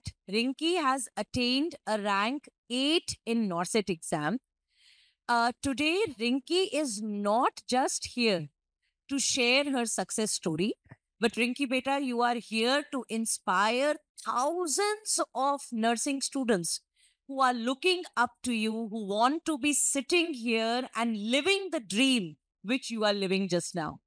that Rinki has attained a rank 8 in NORCET exam. Today, Rinki is not just here to share her success story, but Rinki Beta, you are here to inspire thousands of nursing students who are looking up to you, who want to be sitting here and living the dream which you are living just now.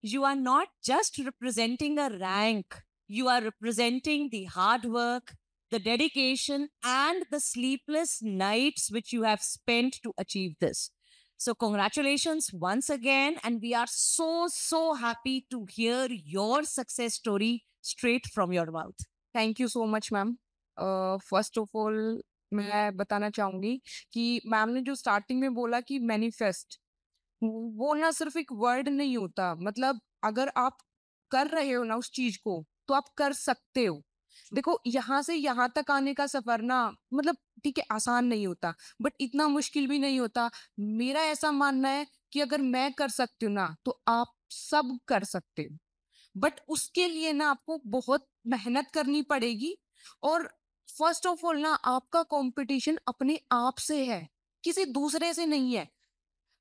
You are not just representing a rank, you are representing the hard work, the dedication, and the sleepless nights which you have spent to achieve this. So, congratulations once again. And we are so happy to hear your success story straight from your mouth. Thank you so much ma'am. First of all मैं बताना चाहूँगी कि ma'am ने जो starting में बोला कि manifest, वो ना सिर्फ एक वर्ड नहीं होता। मतलब अगर आप कर रहे हो ना उस चीज को, तो आप कर सकते हो। देखो, यहाँ से यहाँ तक आने का सफर ना, मतलब ठीक है, आसान नहीं होता, बट इतना मुश्किल भी नहीं होता। मेरा ऐसा मानना है कि अगर मैं कर सकती हूँ ना, तो आप सब कर सकते हो। बट उसके लिए ना आपको बहुत मेहनत करनी पड़ेगी। और फर्स्ट ऑफ ऑल ना, आपका कंपटीशन अपने आप से है, किसी दूसरे से नहीं है।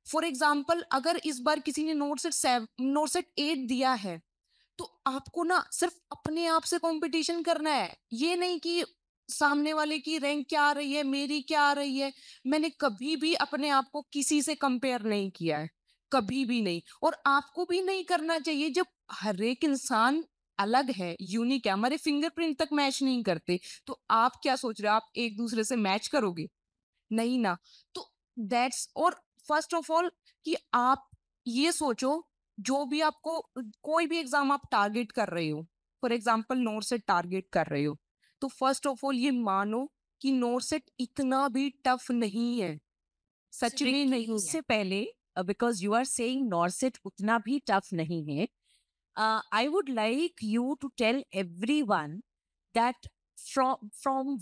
फॉर एग्जाम्पल, अगर इस बार किसी ने नोटसेट 8 दिया है, तो आपको ना सिर्फ अपने आप से कंपटीशन करना है। ये नहीं कि सामने वाले की रैंक क्या आ रही है, मेरी क्या आ रही है। मैंने कभी भी अपने आप को किसी से कंपेयर नहीं किया है, कभी भी नहीं। और आपको भी नहीं करना चाहिए। जब हर एक इंसान अलग है, यूनिक है, हमारे फिंगरप्रिंट तक मैच नहीं करते, तो आप क्या सोच रहे हो, आप एक दूसरे से मैच करोगे? नहीं ना। तो दैट्स, और फर्स्ट ऑफ ऑल कि आप ये सोचो, जो भी आपको कोई भी एग्जाम आप टारगेट कर रहे हो, for example not set target कर रहे हो, तो फर्स्ट ऑफ ऑल ये मानो कि नोट सेट इतना भी टफ नहीं है, सच में नहीं है। उससे पहले, because you are saying NORCET उतना भी टफ नहीं है, I would like you to tell everyone that from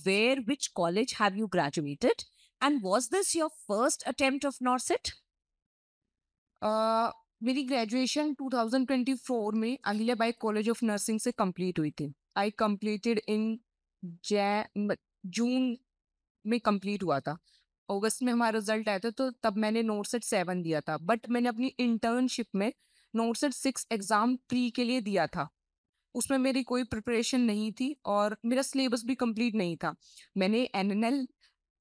which college have you graduated, and was this your first attempt of NORCET? मेरी ग्रेजुएशन 2024 में अहिल्याबाई कॉलेज ऑफ नर्सिंग से complete हुई थी। I completed in जून में complete हुआ था। अगस्त में हमारा रिजल्ट आया था, तो तब मैंने नोटसेट 7 दिया था। बट मैंने अपनी इंटर्नशिप में नोटसेट 6 एग्जाम प्री के लिए दिया था। उसमें मेरी कोई प्रिपरेशन नहीं थी और मेरा सिलेबस भी कंप्लीट नहीं था। मैंने एनएनएल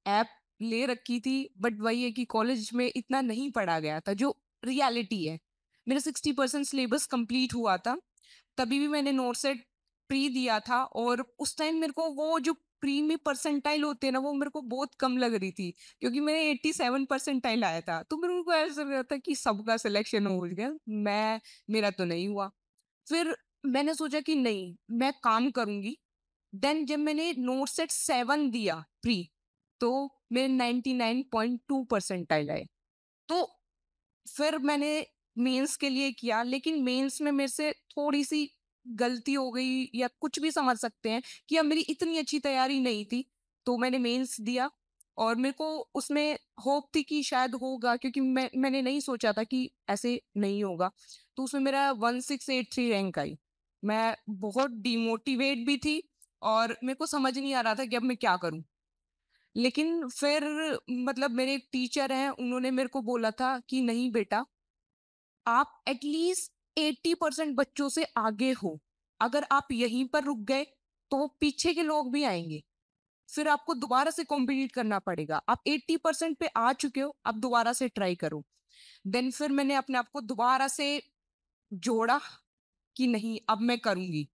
ऐप ले रखी थी, बट वही है कि कॉलेज में इतना नहीं पढ़ा गया था जो रियलिटी है। मेरा 60% सिलेबस कंप्लीट हुआ था, तभी भी मैंने नोटसेट प्री दिया था। और उस टाइम मेरे को वो जो प्री में परसेंटाइल होते हैं ना, वो मेरे को बहुत कम लग रही थी, क्योंकि मेरे 87 परसेंटाइल आया था। तो मेरे को ऐसा लग रहा था कि सबका सिलेक्शन हो गया, मेरा तो नहीं हुआ। फिर मैंने सोचा कि नहीं, मैं काम करूंगी। देन जब मैंने नोटसेट 7 दिया प्री, तो मेरे 99.2 परसेंटाइल आए। तो फिर मैंने मेंस के लिए किया, लेकिन मेंस में मेरे से थोड़ी सी गलती हो गई, या कुछ भी समझ सकते हैं कि अब मेरी इतनी अच्छी तैयारी नहीं थी। तो मैंने मेंस दिया, और मेरे को उसमें होप थी कि शायद होगा, क्योंकि मैंने नहीं सोचा था कि ऐसे नहीं होगा। तो उसमें मेरा 1683 रैंक आई। मैं बहुत डिमोटिवेट भी थी, और मेरे को समझ नहीं आ रहा था कि अब मैं क्या करूं। लेकिन फिर मतलब मेरे एक टीचर हैं, उन्होंने मेरे को बोला था कि नहीं बेटा, आप एटलीस्ट 80% बच्चों से आगे हो। अगर आप यहीं पर रुक गए, तो पीछे के लोग भी आएंगे। फिर आपको दोबारा से कॉम्पिटिट करना पड़ेगा। आप 80% पे आ चुके हो, अब दोबारा से ट्राई करो। देन फिर मैंने अपने आप को दोबारा से जोड़ा कि नहीं, अब मैं करूंगी।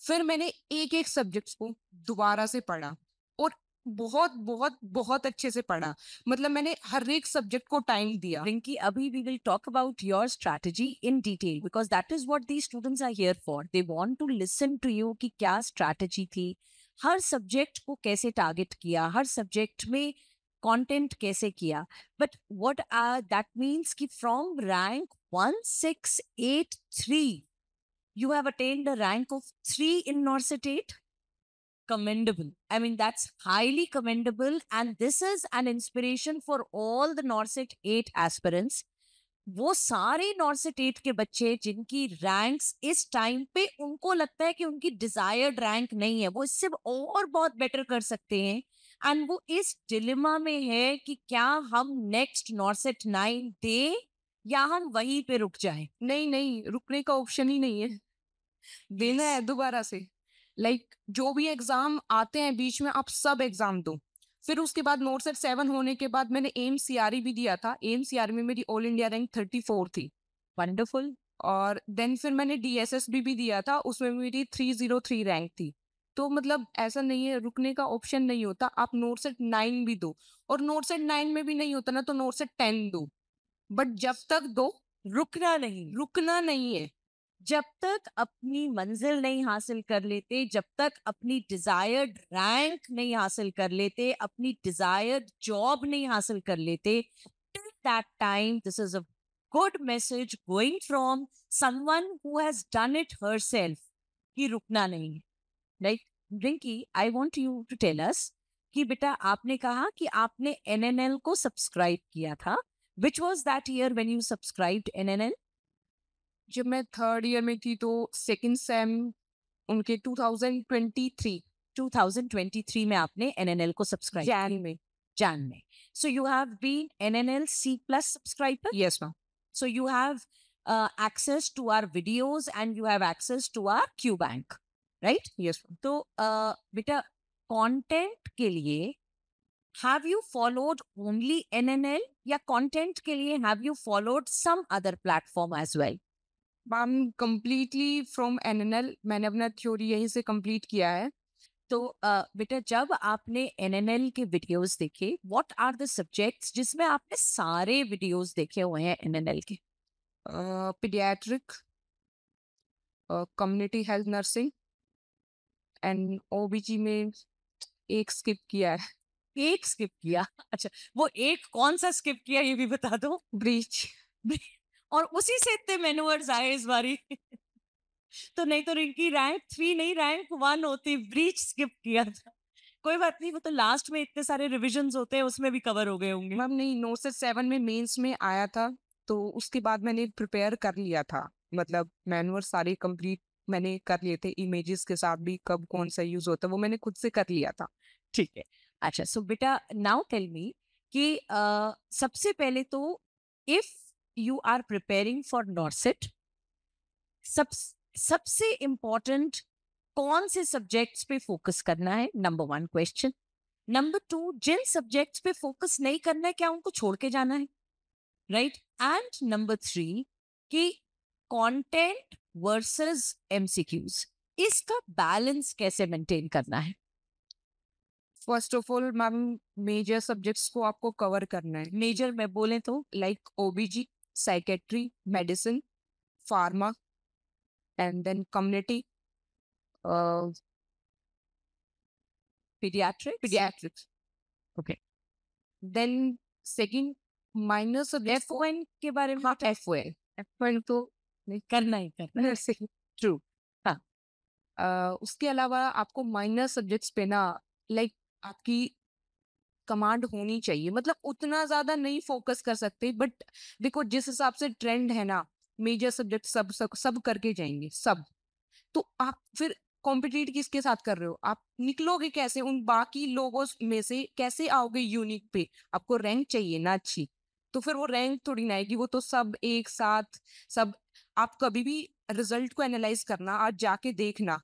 फिर मैंने एक एक सब्जेक्ट्स को दोबारा से पढ़ा, और बहुत बहुत बहुत अच्छे से पढ़ा। मतलब मैंने हर एक सब्जेक्ट को टाइम दिया। Rinki, abhi we will talk about your strategy in detail, because that is what these students are here for. They want to listen to you कि क्या strategy थी, हर subject को कैसे target किया, हर subject में content कैसे किया. But what that means कि from rank 1683, you have attained a rank of 3 in NORCET 8. Commendable. I mean, that's highly commendable. And this is an inspiration for all the NORCET 8 aspirants. वो सारे नॉर्सेट 8 के बच्चे जिनकी ranks इस time पे उनको लगता है कि उनकी डिजायर्ड रैंक नहीं है, वो इससे और बहुत बेटर कर सकते हैं, एंड वो इस डिलेमा में है कि क्या हम नेक्स्ट नॉर्सेट 9 दे या हम वहीं पे रुक जाएं। नहीं नहीं, रुकने का ऑप्शन ही नहीं है, देना है दोबारा से। लाइक जो भी एग्जाम आते हैं बीच में, आप सब एग्जाम दो। फिर उसके बाद नोट सेट 7 होने के बाद मैंने एम सीआरई भी दिया था। एम सीआरई में मेरी ऑल इंडिया रैंक 34 थी। वंडरफुल। और देन फिर मैंने डीएसएसबी भी दिया था, उसमें मेरी 303 रैंक थी। तो मतलब ऐसा नहीं है, रुकने का ऑप्शन नहीं होता। आप नोट सेट 9 भी दो, और नोट सेट 9 में भी नहीं होता ना तो नोट सेट 10 दो, बट जब तक दो, रुकना नहीं। रुकना नहीं है। जब तक अपनी मंजिल नहीं हासिल कर लेते, जब तक अपनी डिजायर्ड रैंक नहीं हासिल कर लेते, अपनी डिजायर्ड जॉब नहीं हासिल कर लेते, till that time this is a good message going from someone who has done it herself कि रुकना नहीं है। Like Rinki, I want you to tell us कि बेटा आपने कहा कि आपने एनएनएल को सब्सक्राइब किया था, which was that year when you subscribed NNL? जब मैं थर्ड ईयर में थी तो सेकंड सेम उनके 2023 2023 में आपने एनएनएल को सब्सक्राइब जैन में। Jan में. So you have been NNL C plus subscriber. Yes ma'am. So you have access to our videos and you have access to our Q Bank, right? Yes ma'am. तो बेटा content के लिए have you followed only NNL या content के लिए have you followed some other platform as well? Ma'am completely from NNL, मैंने अपना theory यहीं से कंप्लीट किया है। तो बेटा जब आपने एनएनएल के वीडियोस देखे, व्हाट आर द सब्जेक्ट्स जिसमें आपने सारे वीडियोस देखे हुए हैं एनएनएल के? Paediatric, community health nursing and ओबीजी में एक स्किप किया है। एक स्किप किया? अच्छा, वो एक कौन सा स्किप किया ये भी बता दो। ब्रीच। और उसी से इतने मैनुअर्स आए इस बारी। तो नहीं तो इनकी रैंक 3 नहीं रैंक 1 होती, ब्रीच स्किप किया था। कोई बात नहीं, वो तो लास्ट में इतने सारे रिविजन्स होते हैं उसमें भी कवर हो गए होंगे। मैम नहीं, नोट से 7 में मेंस में आया था, तो उसके बाद मैंने प्रिपेयर कर लिया था। मतलब मैनुअल सारे कंप्लीट मैंने कर लिए थे, इमेजेस के साथ भी, कब कौन सा यूज होता है वो मैंने खुद से कर लिया था। ठीक है। अच्छा, सो बेटा नाउ टेल मी कि सबसे पहले तो if you are preparing for NORCET, सबसे इम्पोर्टेंट कौन से सब्जेक्ट्स पे फोकस करना है? Number 1 question. नंबर 2, जिन सब्जेक्ट्स पे फोकस नहीं करना है क्या उनको छोड़ के जाना है? राइट। एंड नंबर 3 कि कंटेंट वर्सेस एमसीक्यूज, इसका बैलेंस कैसे मेंटेन करना है? First of all ma'am, major subjects को आपको कवर करना है। मेजर में बोले तो like OBG, psychiatry, medicine, pharma, and then community, pediatrics. Okay. Then second minor subject F1 के बारे में F1 तो करना ही करना। ट्रू। हाँ, उसके अलावा आपको माइनर सब्जेक्ट्स पे ना, लाइक आपकी कमांड होनी चाहिए। मतलब उतना ज्यादा नहीं फोकस कर सकते, बट देखो जिस हिसाब से ट्रेंड है ना, मेजर सब्जेक्ट सब करके जाएंगे सब। तो आप फिर कॉम्पिटिट किसके साथ कर रहे हो? आप निकलोगे कैसे उन बाकी लोगों में से? कैसे आओगे यूनिक पे? आपको रैंक चाहिए ना अच्छी, तो फिर वो रैंक थोड़ी ना आएगी, वो तो सब एक साथ सब। आप कभी भी रिजल्ट को एनालाइज करना, आज जाके देखना,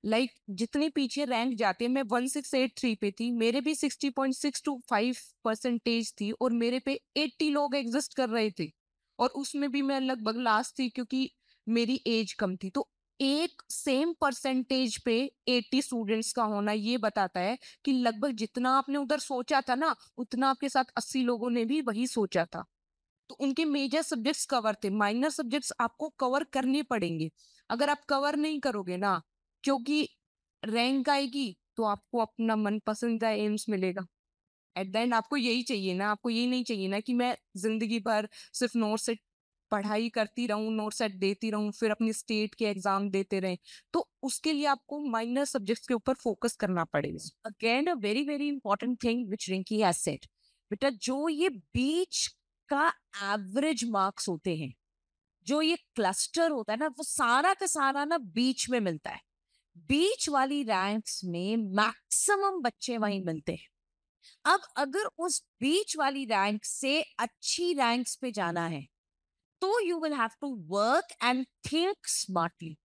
लाइक जितने पीछे रैंक जाते हैं, मैं 1683 पे थी, मेरे भी 60.625% थी, और मेरे पे 80 लोग एग्जिस्ट कर रहे थे, और उसमें भी मैं लगभग लास्ट थी क्योंकि मेरी एज कम थी। तो एक सेम परसेंटेज पे 80 स्टूडेंट्स का होना ये बताता है कि लगभग जितना आपने उधर सोचा था ना, उतना आपके साथ 80 लोगों ने भी वही सोचा था। तो उनके मेजर सब्जेक्ट्स कवर थे, माइनर सब्जेक्ट्स आपको कवर करने पड़ेंगे। अगर आप कवर नहीं करोगे ना, क्योंकि रैंक आएगी तो आपको अपना मन पसंदीदा एम्स मिलेगा। एट द एंड आपको यही चाहिए ना, आपको यही नहीं चाहिए ना कि मैं जिंदगी भर सिर्फ नोट सेट पढ़ाई करती रहूं, नोट सेट देती रहूं, फिर अपनी स्टेट के एग्जाम देते रहें। तो उसके लिए आपको माइनर सब्जेक्ट्स के ऊपर फोकस करना पड़ेगा। Again a very very important thing which Rinki has said. बेटा जो ये बीच का एवरेज मार्क्स होते हैं, जो ये क्लस्टर होता है ना, वो सारा का सारा ना बीच में मिलता है। बीच वाली रैंक्स में मैक्सिमम बच्चे वहीं मिलते हैं। अब अगर उस बीच वाली रैंक से अच्छी रैंक्स पे जाना है, तो you will have to work and think smartly,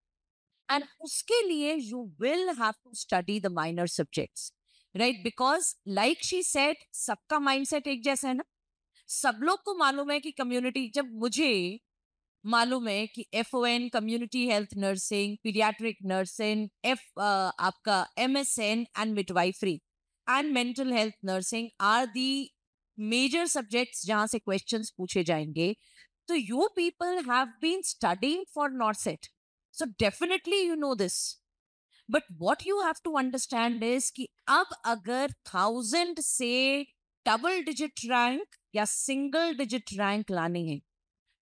and उसके लिए you will have to study the minor subjects, right? Because like she said, सबका माइंडसेट एक जैसा है ना। सब लोग को मालूम है कि कम्युनिटी, जब मुझे मालूम है कि FON community health nursing, pediatric nursing, आपका MSN and midwifery and mental health nursing are the major subjects जहां से क्वेश्चंस पूछे जाएंगे, तो you people have been studying for NORCET, so definitely you know this. But what you have to understand is कि अब अगर 1000 से double digit rank या सिंगल डिजिट रैंक लाने हैं,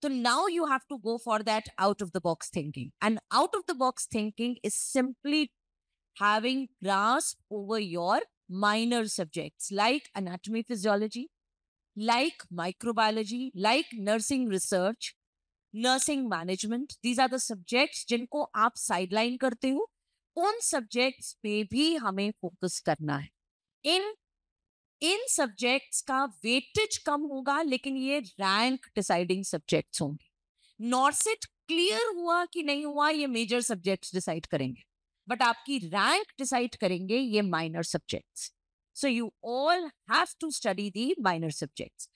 so now you have to go for that out of the box thinking. And out of the box thinking is simply having grasp over your minor subjects like anatomy, physiology, like microbiology, like nursing research, nursing management. These are the subjects जिनको आप sideline करते हो, उन subjects पे भी हमें focus करना है। इन सब्जेक्ट्स का वेटेज कम होगा, लेकिन ये रैंक डिसाइडिंग सब्जेक्ट्स होंगे। नॉर्सेट क्लियर हुआ कि नहीं हुआ, ये मेजर सब्जेक्ट्स डिसाइड करेंगे, बट आपकी रैंक डिसाइड करेंगे ये minor subjects. So you all have to study the minor subjects.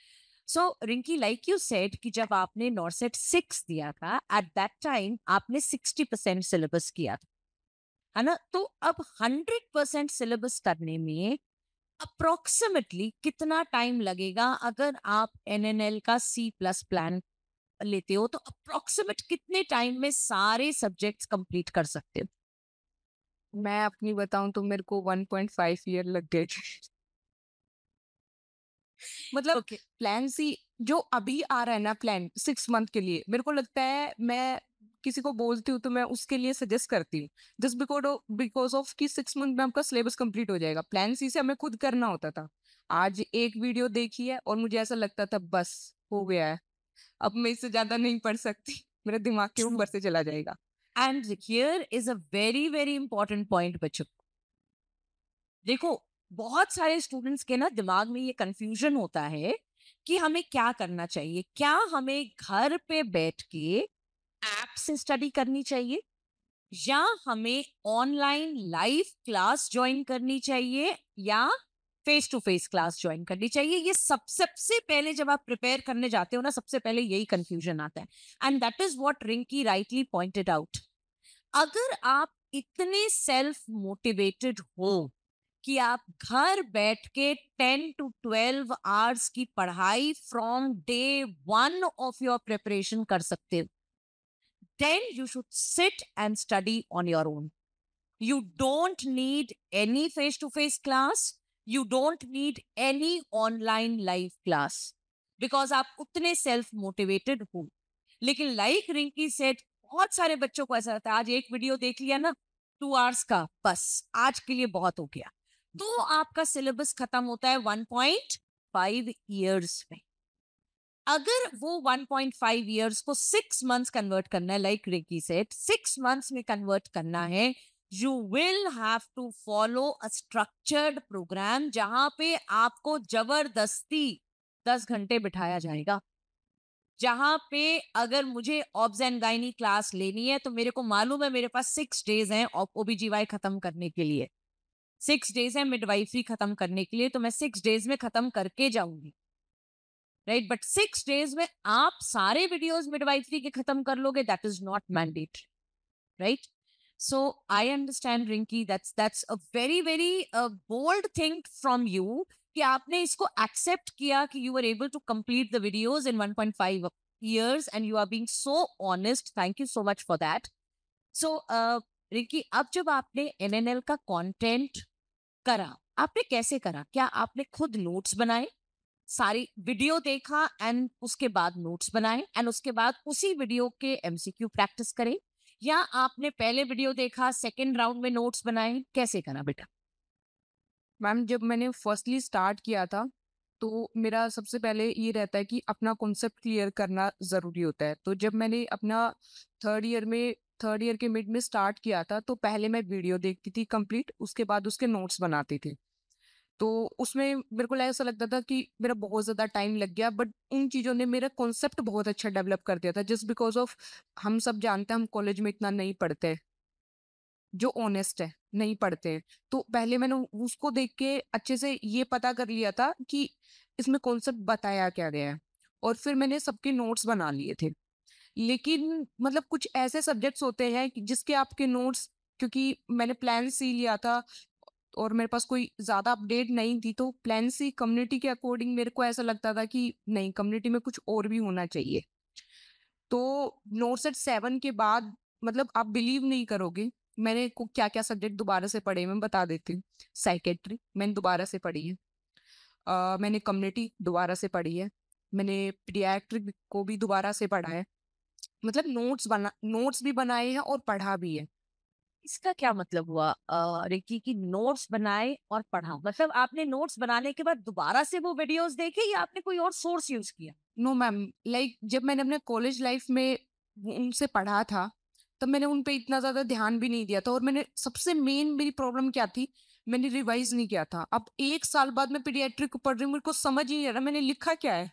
So Rinki, like you said कि जब आपने नॉर्सेट 6 दिया था, एट दैट टाइम आपने 60% सिलेबस किया था, है ना? तो अब 100% सिलेबस करने में अप्रोक्सीमेटली कितना टाइम लगेगा? अगर आप NNL का C+ प्लान लेते हो, तो अप्रोक्सीमेट कितने टाइम में सारे सब्जेक्ट्स कंप्लीट कर सकते हो? मैं अपनी बताऊं तो मेरे को 1.5 ईयर लग गए थे। मतलब ओके। प्लान सी जो अभी आ रहा है ना, प्लान 6 मंथ के लिए, मेरे को लगता है मैं किसी को बोलती हूँ तो मैं उसके लिए सजेस्ट करती हूँ, जस्ट बिकॉज ऑफ कि 6 मंथ में आपका सिलेबस कंप्लीट हो जाएगा। प्लान सी से हमें खुद करना होता था। आज एक वीडियो देखी है और मुझे ऐसा लगता था बस हो गया है, अब मैं इससे ज्यादा नहीं पढ़ सकती, मेरे दिमाग के ऊपर से चला जाएगा। And here is a very very important point बच्चों। देखो, बहुत सारे स्टूडेंट्स के ना दिमाग में ये कंफ्यूजन होता है कि हमें क्या करना चाहिए। क्या हमें घर पे बैठ के ऐप से स्टडी करनी चाहिए, या हमें ऑनलाइन लाइव क्लास ज्वाइन करनी चाहिए, या face to face class join करनी चाहिए? ये सबसे पहले जब आप प्रिपेयर करने जाते हो ना, सबसे पहले यही कंफ्यूजन आता है। And that is what Rinki rightly pointed out. अगर आप इतने सेल्फ मोटिवेटेड हो कि आप घर बैठ के 10 to 12 आवर्स की पढ़ाई from day 1 of your preparation कर सकते हो, then you should sit and study on your own. You don't need any face to face class. You don't need any online live class because आप उतने self motivated हो। लेकिन like Rinki said, बहुत सारे बच्चों को ऐसा रहता है, आज एक वीडियो देख लिया ना 2 आवर्स का, बस आज के लिए बहुत हो गया, तो आपका सिलेबस खत्म होता है 1.5 ईयर्स में। अगर वो 1.5 ईयर्स को 6 मंथ्स कन्वर्ट करना है, लाइक रिकी सेड 6 मंथ्स में कन्वर्ट करना है, you will have to follow a structured program जहां पे आपको जबरदस्ती 10 घंटे बिठाया जाएगा। जहां पे अगर मुझे ऑब्स एंड गायनी क्लास लेनी है, तो मेरे को मालूम है मेरे पास 6 डेज हैं OBGY खत्म करने के लिए, 6 डेज है मिडवाइफरी खत्म करने के लिए, तो मैं 6 डेज में खत्म करके जाऊंगी, राइट? बट 6 डेज में आप सारे वीडियोस मिडवाइफरी के खत्म कर लोगे, that is not mandatory, right? So I understand Rinki, that's a very very bold thing from you कि आपने इसको एक्सेप्ट किया कि you are able to complete the videos in 1.5 years and you are being so honest. Thank you so much for that. So Rinki, अब जब आपने NNL का content करा, आपने कैसे करा? क्या आपने खुद नोट्स बनाए, सारी वीडियो देखा एंड उसके बाद नोट्स बनाए, एंड उसके बाद उसी वीडियो के MCQ प्रैक्टिस करें, या आपने पहले वीडियो देखा, सेकंड राउंड में नोट्स बनाए? कैसे करा बेटा? मैम जब मैंने फर्स्टली स्टार्ट किया था तो मेरा सबसे पहले ये रहता है कि अपना कॉन्सेप्ट क्लियर करना ज़रूरी होता है। तो जब मैंने अपना थर्ड ईयर के मिड में स्टार्ट किया था, तो पहले मैं वीडियो देखती थी कंप्लीट, उसके बाद उसके नोट्स बनाती थी। तो उसमें मेरे को ऐसा लगता था कि मेरा बहुत ज़्यादा टाइम लग गया, बट उन चीज़ों ने मेरा कॉन्सेप्ट बहुत अच्छा डेवलप कर दिया था, जस्ट बिकॉज़ ऑफ हम सब जानते हैं हम कॉलेज में इतना नहीं पढ़ते, जो ऑनेस्ट है, नहीं पढ़ते हैं। तो पहले मैंने उसको देख के अच्छे से ये पता कर लिया था कि इसमें कॉन्सेप्ट बताया क्या गया है, और फिर मैंने सबके नोट्स बना लिए थे। लेकिन मतलब कुछ ऐसे सब्जेक्ट्स होते हैं कि जिसके आपके नोट्स, क्योंकि मैंने प्लान सी लिया था और मेरे पास कोई ज़्यादा अपडेट नहीं थी, तो प्लान सी कम्युनिटी के अकॉर्डिंग मेरे को ऐसा लगता था कि नहीं, कम्युनिटी में कुछ और भी होना चाहिए। तो नोट्स एट 7 के बाद मतलब आप बिलीव नहीं करोगे, मैंने को क्या-क्या सब्जेक्ट दोबारा से पढ़े, मैं बता देती हूँ। साइकेट्री मैंने दोबारा से पढ़ी है। मैंने कम्युनिटी दोबारा से पढ़ी है। मैंने पीडियाट्रिक को भी दोबारा से पढ़ा है। मतलब नोट्स भी बनाए हैं और पढ़ा भी है। इसका क्या मतलब हुआ रिकी की नोट्स बनाए और पढ़ा? मतलब आपने नोट्स बनाने के बाद दोबारा से वो वीडियोस देखे या आपने कोई और सोर्स यूज किया? नो मैम, लाइक जब मैंने अपने कॉलेज लाइफ में उनसे पढ़ा था, तब मैंने उन पे इतना ज़्यादा ध्यान भी नहीं दिया था, और मैंने सबसे मेन मेरी प्रॉब्लम क्या थी, मैंने रिवाइज़ नहीं किया था। अब 1 साल बाद मैं पीडियाट्रिक पढ़ रही हूँ, मेरे को समझ ही नहीं आ रहा मैंने लिखा क्या है?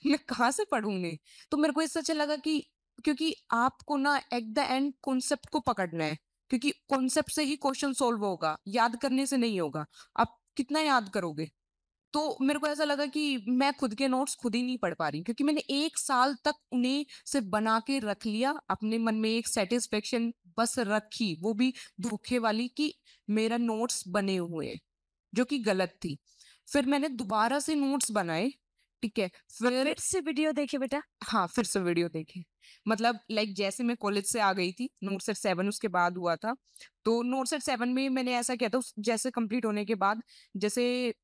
मैं कहाँ से पढ़ूँगी? तो मेरे को इससे अच्छा लगा कि क्योंकि आपको ना एट द एंड कॉन्सेप्ट को पकड़ना है, क्योंकि कॉन्सेप्ट से ही क्वेश्चन सॉल्व होगा, याद करने से नहीं होगा। आप कितना याद करोगे? तो मेरे को ऐसा लगा कि मैं खुद के नोट्स खुद ही नहीं पढ़ पा रही, क्योंकि मैंने 1 साल तक उन्हें सिर्फ बना के रख लिया, अपने मन में एक सैटिस्फैक्शन बस रखी, वो भी धोखे वाली कि मेरा नोट्स बने हुए हैं, जो कि गलत थी। फिर मैंने दोबारा से नोट्स बनाए, ठीक है? फिर फिर से वीडियो देखे बेटा? हाँ, फिर से वीडियो देखी। मतलब लाइक जैसे मैं कॉलेज से आ गई थी, नोट्स एट 7 उसके बाद हुआ था। तो नोट्स एट 7 में मैंने ऐसा किया था, उस जैसे कंप्लीट होने के बाद, जैसे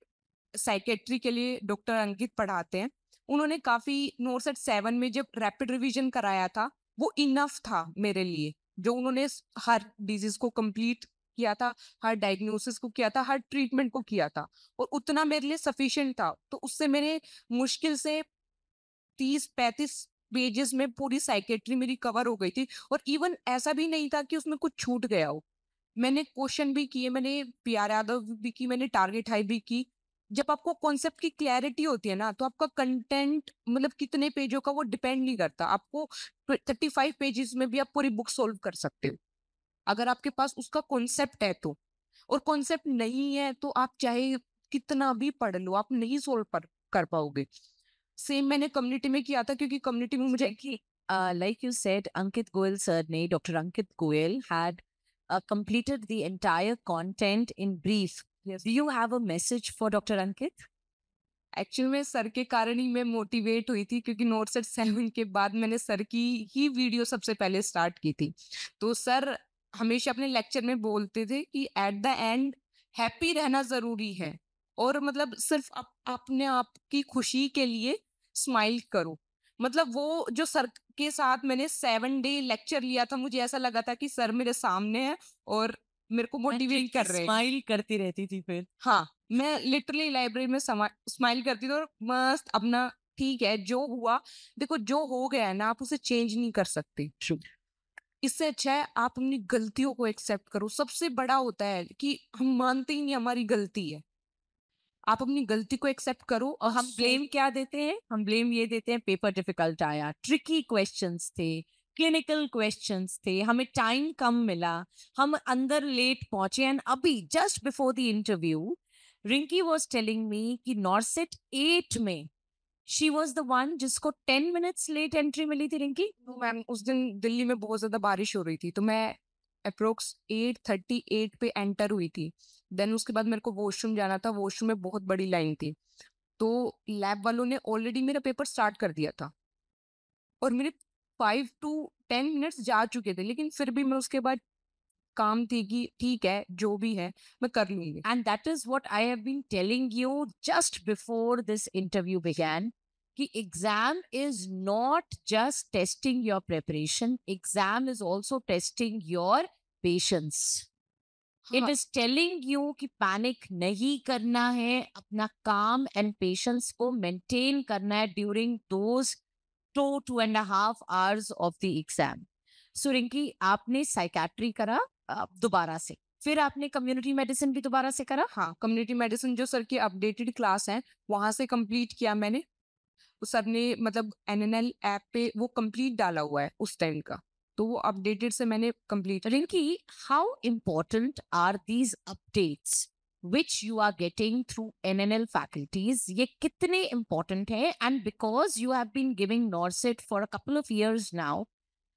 साइकेट्री के लिए डॉक्टर अंकित पढ़ाते हैं। उन्होंने काफ़ी नोट्स एट 7 में जब रैपिड रिवीजन कराया था, वो इनफ था मेरे लिए। जो उन्होंने हर डिजीज़ को कंप्लीट किया था, हर डायग्नोसिस को किया था, हर ट्रीटमेंट को किया था, और उतना मेरे लिए सफिशिएंट था। तो उससे मेरे मुश्किल से 30-35 पेजेज़ में पूरी साइकेट्री मेरी कवर हो गई थी, और इवन ऐसा भी नहीं था कि उसमें कुछ छूट गया हो। मैंने क्वेश्चन भी किए, मैंने पीआर यादव भी की, मैंने टारगेट हाई भी की। जब आपको कॉन्सेप्ट की क्लैरिटी होती है ना, तो आपका कंटेंट मतलब कितने पेजों का वो डिपेंड नहीं करता। आपको 35 पेजेस में भी आप पूरी बुक सॉल्व कर सकते हो, अगर आपके पास उसका कॉन्सेप्ट है तो। और कॉन्सेप्ट नहीं है तो आप चाहे कितना भी पढ़ लो, आप नहीं सॉल्व कर पाओगे। सेम मैंने कम्युनिटी में किया था, क्योंकि कम्युनिटी में मुझे Jackie, like you said, Ankit Goel sir ne, Dr. Ankit Goel had completed the entire content in brief. Yes. Do you have a message for Dr. Ankit? Actual में sir के कारण ही मैं मोटिवेट हुई थी, क्योंकि notes eight 7 के बाद मैंने सर की ही वीडियो सबसे पहले स्टार्ट की थी। तो सर हमेशा अपने लेक्चर में बोलते थे कि एट द एंड हैप्पी रहना ज़रूरी है, और मतलब सिर्फ अपने आप की खुशी के लिए स्माइल करो। मतलब वो जो सर के साथ मैंने 7 डे लेक्चर लिया था, मुझे ऐसा लगा था कि सर मेरे सामने है और मेरे को मोटिवेट कर रहे हैं। स्माइल करती रहती थी फिर। हाँ, मैं लिटरली लाइब्रेरी में स्माइल करती थी, और मस्त अपना ठीक है, जो हुआ देखो, जो हो गया है ना, आप उसे चेंज नहीं कर सकते। True. इससे अच्छा है आप अपनी गलतियों को एक्सेप्ट करो। सबसे बड़ा होता है कि हम मानते ही नहीं हमारी गलती है। आप अपनी गलती को एक्सेप्ट करो, और हम ब्लेम क्या देते हैं? हम ब्लेम ये देते हैं पेपर डिफिकल्ट आया, ट्रिकी क्वेश्चंस थे, क्लिनिकल क्वेश्चंस थे, हमें टाइम कम मिला, हम अंदर लेट पहुंचे। एंड अभी just before the interview Rinki was telling me कि नॉर्सेट 8 में शी वाज द वन जिसको 10 मिनट्स लेट एंट्री मिली थी। रिंकी, तो मैम उस दिन दिल्ली में बहुत ज़्यादा बारिश हो रही थी, तो मैं अप्रोक्स 8:38 पे एंटर हुई थी। देन उसके बाद मेरे को वॉशरूम जाना था, वॉशरूम में बहुत बड़ी लाइन थी। तो लैब वालों ने ऑलरेडी मेरा पेपर स्टार्ट कर दिया था, और मेरे 5 टू 10 मिनट्स जा चुके थे, लेकिन फिर भी मैं उसके बाद काम थी कि ठीक है, जो भी है मैं कर लूँगी। and that is what I have been telling you just before this interview began, कि exam is not just testing your preparation, exam is also testing your patience. It हाँ, इज टेलिंग यू कि panic नहीं करना है, अपना काम and patience को maintain करना है during those 2.5 hours of the exam. So Rinki, आपने साइकेट्री करा दोबारा से, फिर आपने कम्युनिटी मेडिसिन भी दोबारा से करा. हाँ, कम्युनिटी मेडिसिन जो सर की अपडेटेड क्लास है, वहाँ से कंप्लीट किया मैंने। सर ने मतलब एनएनएल ऐप पे वो कंप्लीट डाला हुआ है उस टाइम का, तो वो अपडेटेड से मैंने कंप्लीट किया। Rinki, how important are these updates which you are getting through NNL faculties? ये कितने important है? And because you have been giving NORCET for a couple of years now,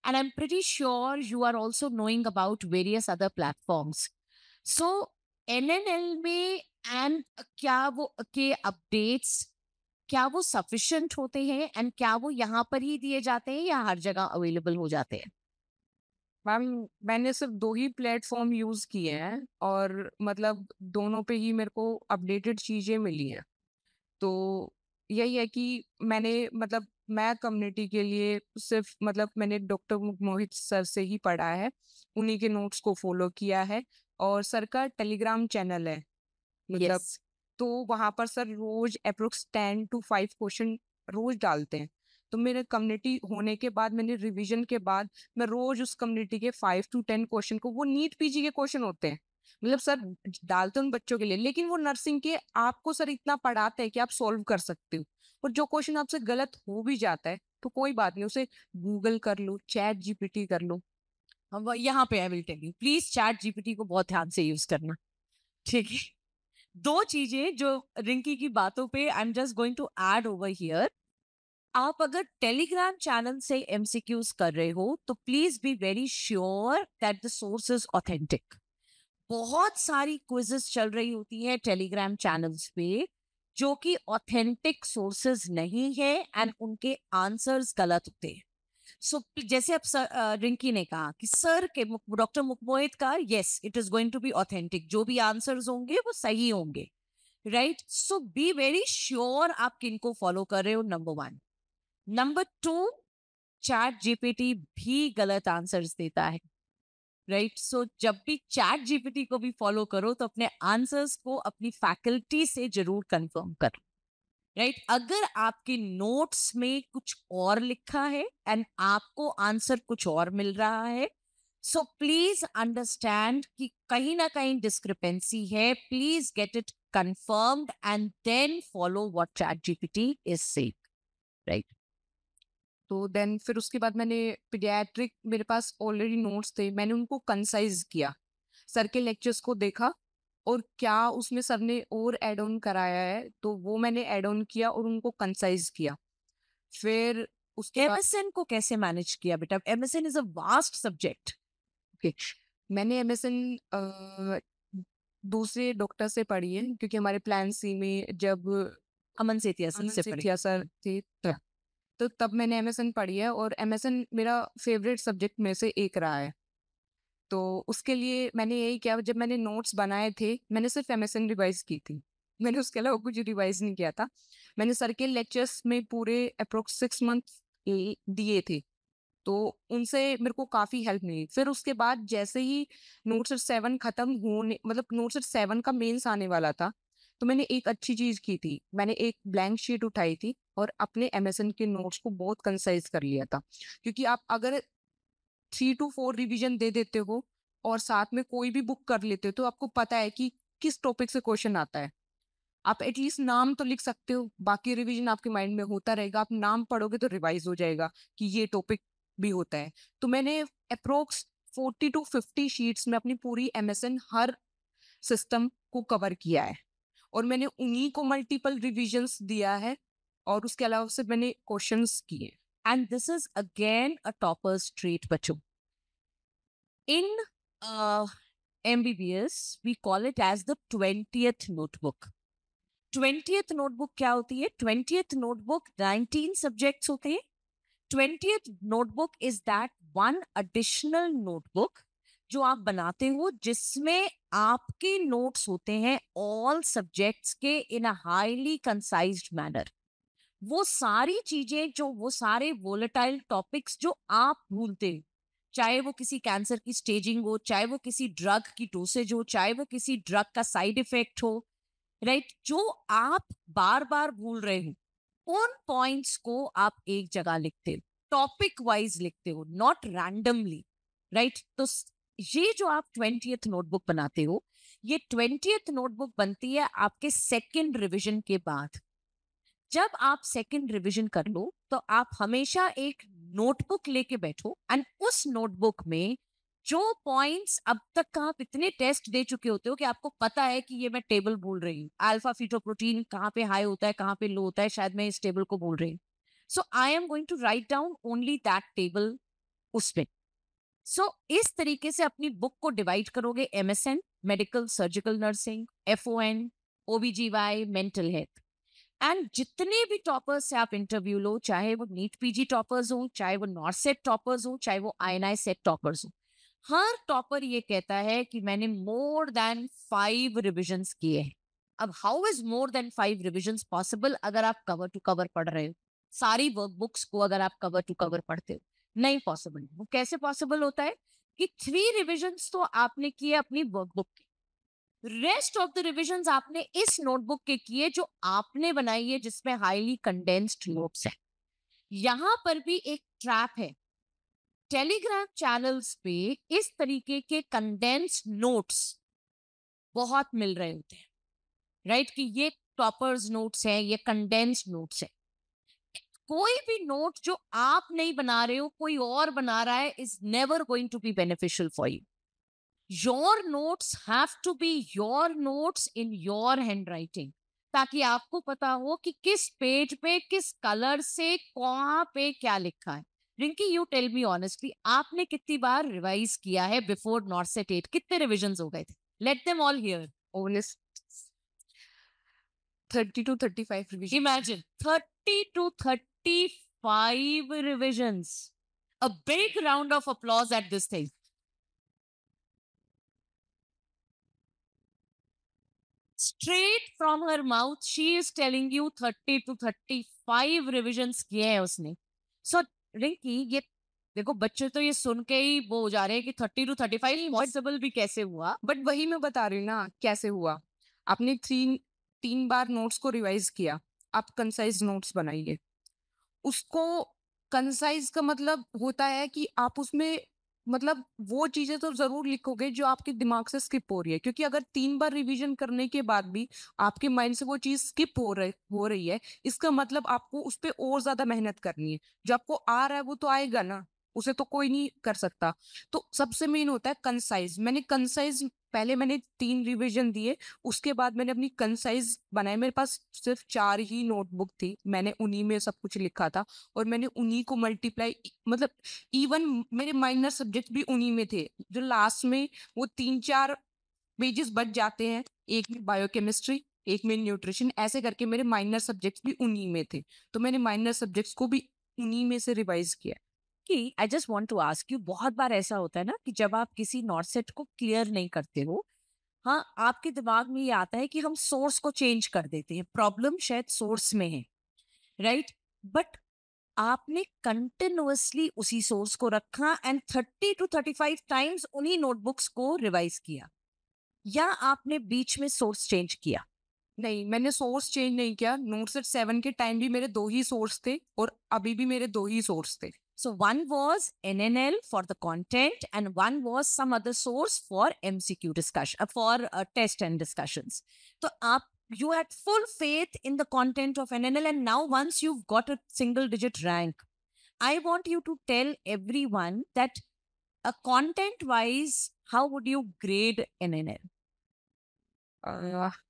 and I'm pretty sure you are also knowing about various other platforms. So NNL में and क्या वो के updates क्या वो sufficient होते हैं and क्या वो यहाँ पर ही दिए जाते हैं या हर जगह available हो जाते हैं? मैम, मैंने सिर्फ 2 ही प्लेटफ़ॉर्म यूज़ किए हैं और मतलब दोनों पे ही मेरे को अपडेटेड चीज़ें मिली हैं। तो यही है कि मैंने मतलब मैं कम्युनिटी के लिए सिर्फ मतलब मैंने डॉक्टर मोहित सर से ही पढ़ा है, उन्हीं के नोट्स को फ़ॉलो किया है और सर का टेलीग्राम चैनल है मतलब, Yes. तो वहाँ पर सर रोज़ एप्रॉक्स 10 टू 5 क्वेश्चन रोज़ डालते हैं। तो मेरे कम्युनिटी होने के बाद मैंने रिवीजन के बाद मैं रोज़ उस कम्युनिटी के 5 टू 10 क्वेश्चन को, वो नीट पीजी के क्वेश्चन होते हैं। मतलब सर डालते हैं उन बच्चों के लिए, लेकिन वो नर्सिंग के आपको सर इतना पढ़ाते हैं कि आप सॉल्व कर सकते हो। और जो क्वेश्चन आपसे गलत हो भी जाता है, तो कोई बात नहीं, उसे गूगल कर लो, चैट जीपीटी कर लो। यहाँ पे I will tell you, please ChatGPT को बहुत ध्यान से यूज करना. ठीक है. दो चीजें जो रिंकी की बातों पे I am just going to add over here. आप अगर टेलीग्राम चैनल से एमसीक्यूज कर रहे हो तो please be very sure that the source is authentic. बहुत सारी क्विजेस चल रही होती है टेलीग्राम चैनल्स पे जो कि ऑथेंटिक सोर्सेज नहीं है एंड उनके आंसर्स गलत होते हैं. सो जैसे अब रिंकी ने कहा कि सर के डॉक्टर मुकमोहित का yes it is going to be authentic, जो भी आंसर्स होंगे वो सही होंगे. Right. So be very sure आप किनको फॉलो कर रहे हो. Number one. Number two, ChatGPT भी गलत आंसर्स देता है. राइट. सो जब भी चैट जीपीटी को भी फॉलो करो तो अपने आंसर्स को अपनी फैकल्टी से जरूर कंफर्म करो. राइट. अगर आपके नोट्स में कुछ और लिखा है एंड आपको आंसर कुछ और मिल रहा है, सो प्लीज अंडरस्टैंड कि कहीं ना कहीं डिस्क्रिपेंसी है. Please get it confirmed and then follow what ChatGPT is saying. Right. तो देन फिर उसके बाद मैंने पीडियाट्रिक, मेरे पास ऑलरेडी नोट्स थे, मैंने उनको कंसाइज किया, सर के लेक्चर्स को देखा और क्या उसमें सर ने और ऐड ऑन कराया है, तो वो मैंने ऐड ऑन किया और उनको कंसाइज किया। फिर उसके बाद एमएसएन को कैसे मैनेज किया बेटा? MSN is a vast subject. Okay, मैंने एमएसएन दूसरे डॉक्टर से पढ़ी है, क्योंकि हमारे प्लान सी में जब अमन सेतिया सर अमन से पढ़े. सेठिया सर थे तब, तो तब मैंने एमएसएन पढ़ी है और एमएसएन मेरा फेवरेट सब्जेक्ट में से एक रहा है। तो उसके लिए मैंने यही किया, जब मैंने नोट्स बनाए थे मैंने सिर्फ एमएसएन रिवाइज की थी, मैंने उसके अलावा कुछ रिवाइज नहीं किया था। मैंने सर के लेक्चर्स में पूरे अप्रोक्स 6 मंथ दिए थे, तो उनसे मेरे को काफ़ी हेल्प मिली। फिर उसके बाद जैसे ही नोटसेट 7 खत्म होने, मतलब नोटसेट 7 का मेंस आने वाला था, तो मैंने एक अच्छी चीज़ की थी, मैंने एक ब्लैंक शीट उठाई थी और अपने एमएसएन के नोट्स को बहुत कंसाइज कर लिया था। क्योंकि आप अगर 3 to 4 रिवीजन दे देते हो और साथ में कोई भी बुक कर लेते हो, तो आपको पता है कि किस टॉपिक से क्वेश्चन आता है। आप एटलीस्ट नाम तो लिख सकते हो, बाकी रिवीजन आपके माइंड में होता रहेगा, आप नाम पढ़ोगे तो रिवाइज हो जाएगा कि ये टॉपिक भी होता है। तो मैंने अप्रोक्स 40 to 50 शीट्स में अपनी पूरी एमएसएन हर सिस्टम को कवर किया है और मैंने उन्हीं को मल्टीपल रिविजन्स दिया है और उसके अलावा से मैंने क्वेश्चंस किए। And this is again a topper's trait, बच्चों. In uh, MBBS, we call it as the 20th notebook. 20th notebook क्या होती है? 20th notebook 19 subjects होते हैं. 20th notebook is that one additional notebook जो आप बनाते हो जिसमें आपके नोट्स होते हैं all subjects के in a highly concised manner. वो सारी चीजें जो वो सारे वोलेटाइल टॉपिक्स जो आप भूलते हो, चाहे वो किसी कैंसर की स्टेजिंग हो, चाहे वो किसी ड्रग की डोसेज हो, चाहे वो किसी ड्रग का साइड इफेक्ट हो, राइट? जो आप बार बार भूल रहे हो उन पॉइंट्स को आप एक जगह लिखते हो, टॉपिक वाइज लिखते हो, नॉट रैंडमली, राइट? तो ये जो आप 20th नोटबुक बनाते हो, ये 20th नोटबुक बनती है आपके सेकेंड रिविजन के बाद। जब आप सेकंड रिवीजन कर लो तो आप हमेशा एक नोटबुक लेके बैठो एंड उस नोटबुक में जो पॉइंट्स अब तक का आप इतने टेस्ट दे चुके होते हो कि आपको पता है कि ये मैं टेबल भूल रही हूँ, अल्फा फीटोप्रोटीन कहाँ पे हाई होता है, कहाँ पे लो होता है, शायद मैं इस टेबल को भूल रही हूँ। So I am going to write down only that table उसमें। सो इस तरीके से अपनी बुक को डिवाइड करोगे, MSN medical surgical nursing, FON, OBGY, mental health. And जितने भी टॉपर्स से आप इंटरव्यू लो, चाहे वो नीट PG टॉपर्स हो, चाहे वो नॉर्सेट टॉपर्स हो, चाहे वो INI सेट टॉपर्स हो, हर टॉपर ये कहता है कि मैंने मोर देन 5 रिविजन्स किए हैं। अब how is more than 5 revisions possible अगर आप कवर टू कवर पढ़ रहे हो? सारी वर्कबुक्स को अगर आप कवर टू कवर पढ़ते हो, नहीं पॉसिबल। वो कैसे पॉसिबल होता है कि 3 रिविजन्स तो आपने किए अपनी वर्कबुक के, रेस्ट ऑफ द रिविजन्स आपने इस नोटबुक के किए जो आपने बनाई है, जिसमें हाईली कंडेंस्ड नोट्स है। यहां पर भी एक ट्रैप है। टेलीग्राम चैनल्स पे इस तरीके के कंडेंस्ड नोट्स बहुत मिल रहे होते हैं, राइट? कि ये टॉपर्स नोट्स हैं, ये कंडेंस्ड नोट्स हैं। कोई भी नोट जो आप नहीं बना रहे हो, कोई और बना रहा है, is never going to be beneficial for you. your notes have to be your notes in your handwriting, ताकि आपको पता हो कि किस पेज पे किस कलर से कहाँ पे क्या लिखा है। Rinki, you tell me honestly, आपने कितनी बार रिवाइज किया है बिफोर नॉर्सेट 8? कितने रिविजन्स हो गए थे? Let them all here. Honest 30 to 35 revision. Imagine 30 to 35 revisions. A big round of applause at this thing. Straight from her mouth, she is telling you 30 to 35 revisions किए हैं उसने। So Rinki, ये देखो, बच्चे तो ये सुन के ही वो हो जा रहे हैं कि 30 to 35 पॉसिबल भी कैसे हुआ। बट वही मैं बता रही हूँ ना कैसे हुआ। आपने 3 बार नोट्स को रिवाइज किया, आप कंसाइज नोट्स बनाइए। उसको कंसाइज का मतलब होता है कि आप उसमें मतलब वो चीजें तो जरूर लिखोगे जो आपके दिमाग से स्किप हो रही है, क्योंकि अगर 3 बार रिवीजन करने के बाद भी आपके माइंड से वो चीज स्किप हो रही है, इसका मतलब आपको उस पर और ज्यादा मेहनत करनी है। जो आपको आ रहा है वो तो आएगा ना, उसे तो कोई नहीं कर सकता। तो सबसे मेन होता है कंसाइज। पहले मैंने 3 रिवीजन दिए, उसके बाद मैंने अपनी कंसाइज बनाए। मेरे पास सिर्फ 4 ही नोटबुक थी, मैंने उन्हीं में सब कुछ लिखा था और मैंने उन्हीं को मल्टीप्लाई, मतलब इवन मेरे माइनर सब्जेक्ट भी उन्हीं में थे, जो लास्ट में वो 3-4 पेजेस बच जाते हैं। एक में बायोकेमिस्ट्री, एक में न्यूट्रिशन, ऐसे करके मेरे माइनर सब्जेक्ट्स भी उन्हीं में थे। तो मैंने माइनर सब्जेक्ट्स को भी उन्हीं में से रिवाइज किया। कि I just want to ask you, बहुत बार ऐसा होता है ना कि जब आप किसी नॉर्सेट को क्लियर नहीं करते हो, हाँ, आपके दिमाग में ये आता है कि हम सोर्स को चेंज कर देते हैं, प्रॉब्लम शायद सोर्स में है, राइट? बट आपने कंटिन्यूअसली उसी सोर्स को रखा एंड 30 to 35 टाइम्स उन्हीं नोटबुक्स को रिवाइज किया, या आपने बीच में सोर्स चेंज किया? नहीं, मैंने सोर्स चेंज नहीं किया। नोटसेट 7 के टाइम भी मेरे 2 ही सोर्स थे और अभी भी मेरे 2 ही सोर्स थे। So one was NNL for the content and one was some other source for MCQ discussion, for test and discussions. So you had full faith in the content of NNL, and now once you've got a single digit rank, I want you to tell everyone that content wise, how would you grade NNL?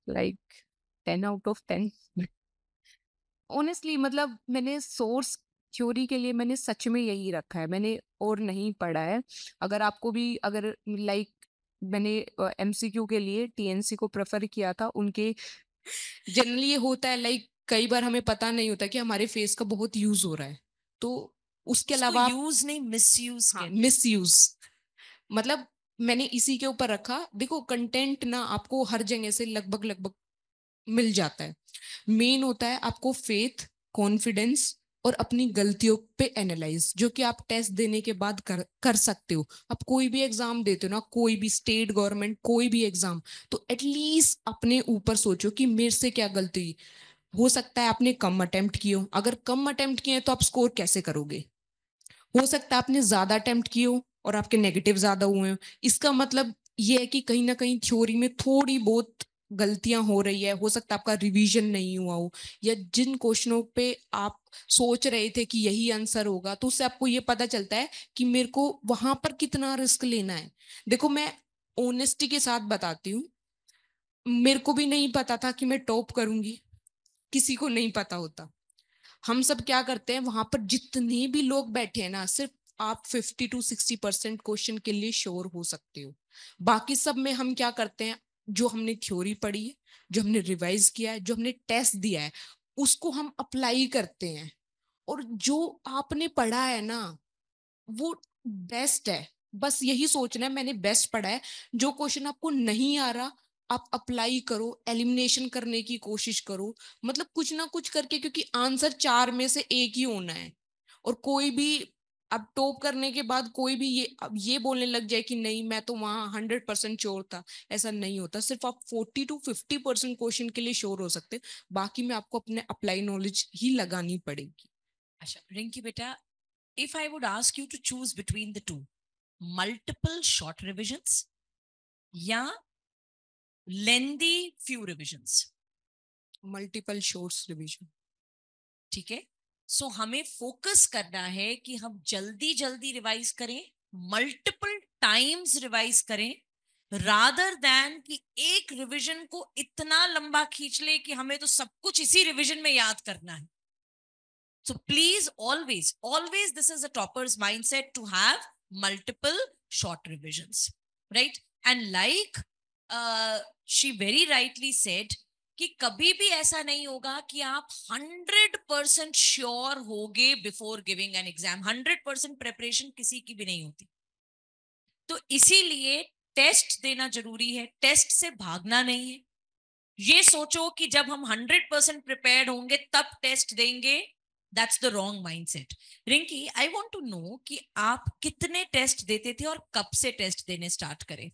Like 10 out of 10। Honestly मतलब मैंने source theory के लिए मैंने सच में यही रखा है, मैंने और नहीं पढ़ा है। अगर आपको भी अगर लाइक मैंने MCQ के लिए TNC को प्रेफर किया था, उनके जनरली ये होता है लाइक कई बार हमें पता नहीं होता कि हमारे फेस का बहुत यूज हो रहा है, तो उसके अलावा यूज नहीं, मिसयूज। हाँ, मिसयूज। मतलब मैंने इसी के ऊपर रखा। देखो कंटेंट ना आपको हर जगह से लगभग लगभग मिल जाता है। मेन होता है आपको फेथ, कॉन्फिडेंस और अपनी गलतियों पे एनालाइज, जो कि आप टेस्ट देने के बाद कर सकते हो। आप कोई भी एग्जाम देते हो ना, कोई भी स्टेट गवर्नमेंट कोई भी एग्जाम, तो एटलीस्ट अपने ऊपर सोचो कि मेरे से क्या गलती हुई। हो सकता है आपने कम अटेम्प्ट किए हो, अगर कम अटेम्प्ट किए तो आप स्कोर कैसे करोगे। हो सकता है आपने ज्यादा अटेम्प्ट किए हो और आपके नेगेटिव ज्यादा हुए हो, इसका मतलब ये है कि कहीं ना कहीं थ्योरी में थोड़ी बहुत गलतियां हो रही है। हो सकता है आपका रिवीजन नहीं हुआ हो, या जिन क्वेश्चनों पे आप सोच रहे थे कि यही आंसर होगा, तो उससे आपको ये पता चलता है कि मेरे को वहां पर कितना रिस्क लेना है। देखो, मैं ऑनेस्टी के साथ बताती हूँ, मेरे को भी नहीं पता था कि मैं टॉप करूंगी, किसी को नहीं पता होता। हम सब क्या करते हैं, वहां पर जितने भी लोग बैठे हैं ना, सिर्फ आप 50 to 60% क्वेश्चन के लिए श्योर हो सकते हो। बाकी सब में हम क्या करते हैं, जो हमने थ्योरी पढ़ी है, जो हमने रिवाइज किया है, जो हमने टेस्ट दिया है, उसको हम अप्लाई करते हैं। और जो आपने पढ़ा है ना, वो बेस्ट है। बस यही सोचना है, मैंने बेस्ट पढ़ा है। जो क्वेश्चन आपको नहीं आ रहा, आप अप्लाई करो, एलिमिनेशन करने की कोशिश करो, मतलब कुछ ना कुछ करके, क्योंकि आंसर 4 में से एक ही होना है। और कोई भी अब टॉप करने के बाद कोई भी ये अब ये बोलने लग जाए कि नहीं मैं तो वहां 100% श्योर था, ऐसा नहीं होता। सिर्फ आप 40 to 50% क्वेश्चन के लिए श्योर हो सकते, बाकी में आपको अपने अप्लाई नॉलेज ही लगानी पड़ेगी। अच्छा रिंकी बेटा, if I would ask you to choose between the two, multiple short revisions या lengthy few revisions, multiple shorts revision. ठीक है। सो हमें फोकस करना है कि हम जल्दी जल्दी रिवाइज करें, मल्टीपल टाइम्स रिवाइज करें, रादर देन कि एक रिवीजन को इतना लंबा खींच ले कि हमें तो सब कुछ इसी रिवीजन में याद करना है। So please always this is a topper's mindset to have multiple short revisions, right? And like she very rightly said कि कभी भी ऐसा नहीं होगा कि आप 100% श्योर होगे before giving an exam. 100% preparation किसी की भी नहीं होती। तो इसीलिए टेस्ट देना जरूरी है, टेस्ट से भागना नहीं है। ये सोचो कि जब हम 100% प्रिपेयर्ड होंगे तब टेस्ट देंगे, that's the wrong mindset. Rinki, I want to know कि आप कितने टेस्ट देते थे और कब से टेस्ट देने स्टार्ट करें,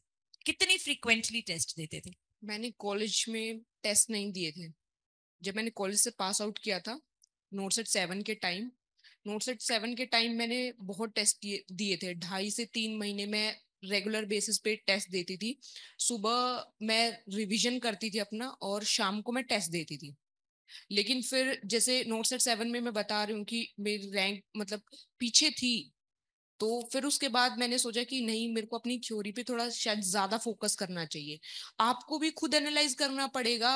कितनी फ्रीक्वेंटली टेस्ट देते थे? मैंने कॉलेज में टेस्ट नहीं दिए थे। जब मैंने कॉलेज से पास आउट किया था, नोटसेट 7 के टाइम मैंने बहुत टेस्ट दिए थे। 2.5 से 3 महीने में रेगुलर बेसिस पे टेस्ट देती थी। सुबह मैं रिवीजन करती थी अपना, और शाम को मैं टेस्ट देती थी। लेकिन फिर जैसे नोटसेट 7 में मैं बता रही हूँ कि मेरी रैंक मतलब पीछे थी, तो फिर उसके बाद मैंने सोचा कि नहीं, मेरे को अपनी थ्योरी पे थोड़ा शायद ज्यादा फोकस करना चाहिए। आपको भी खुद एनालाइज करना पड़ेगा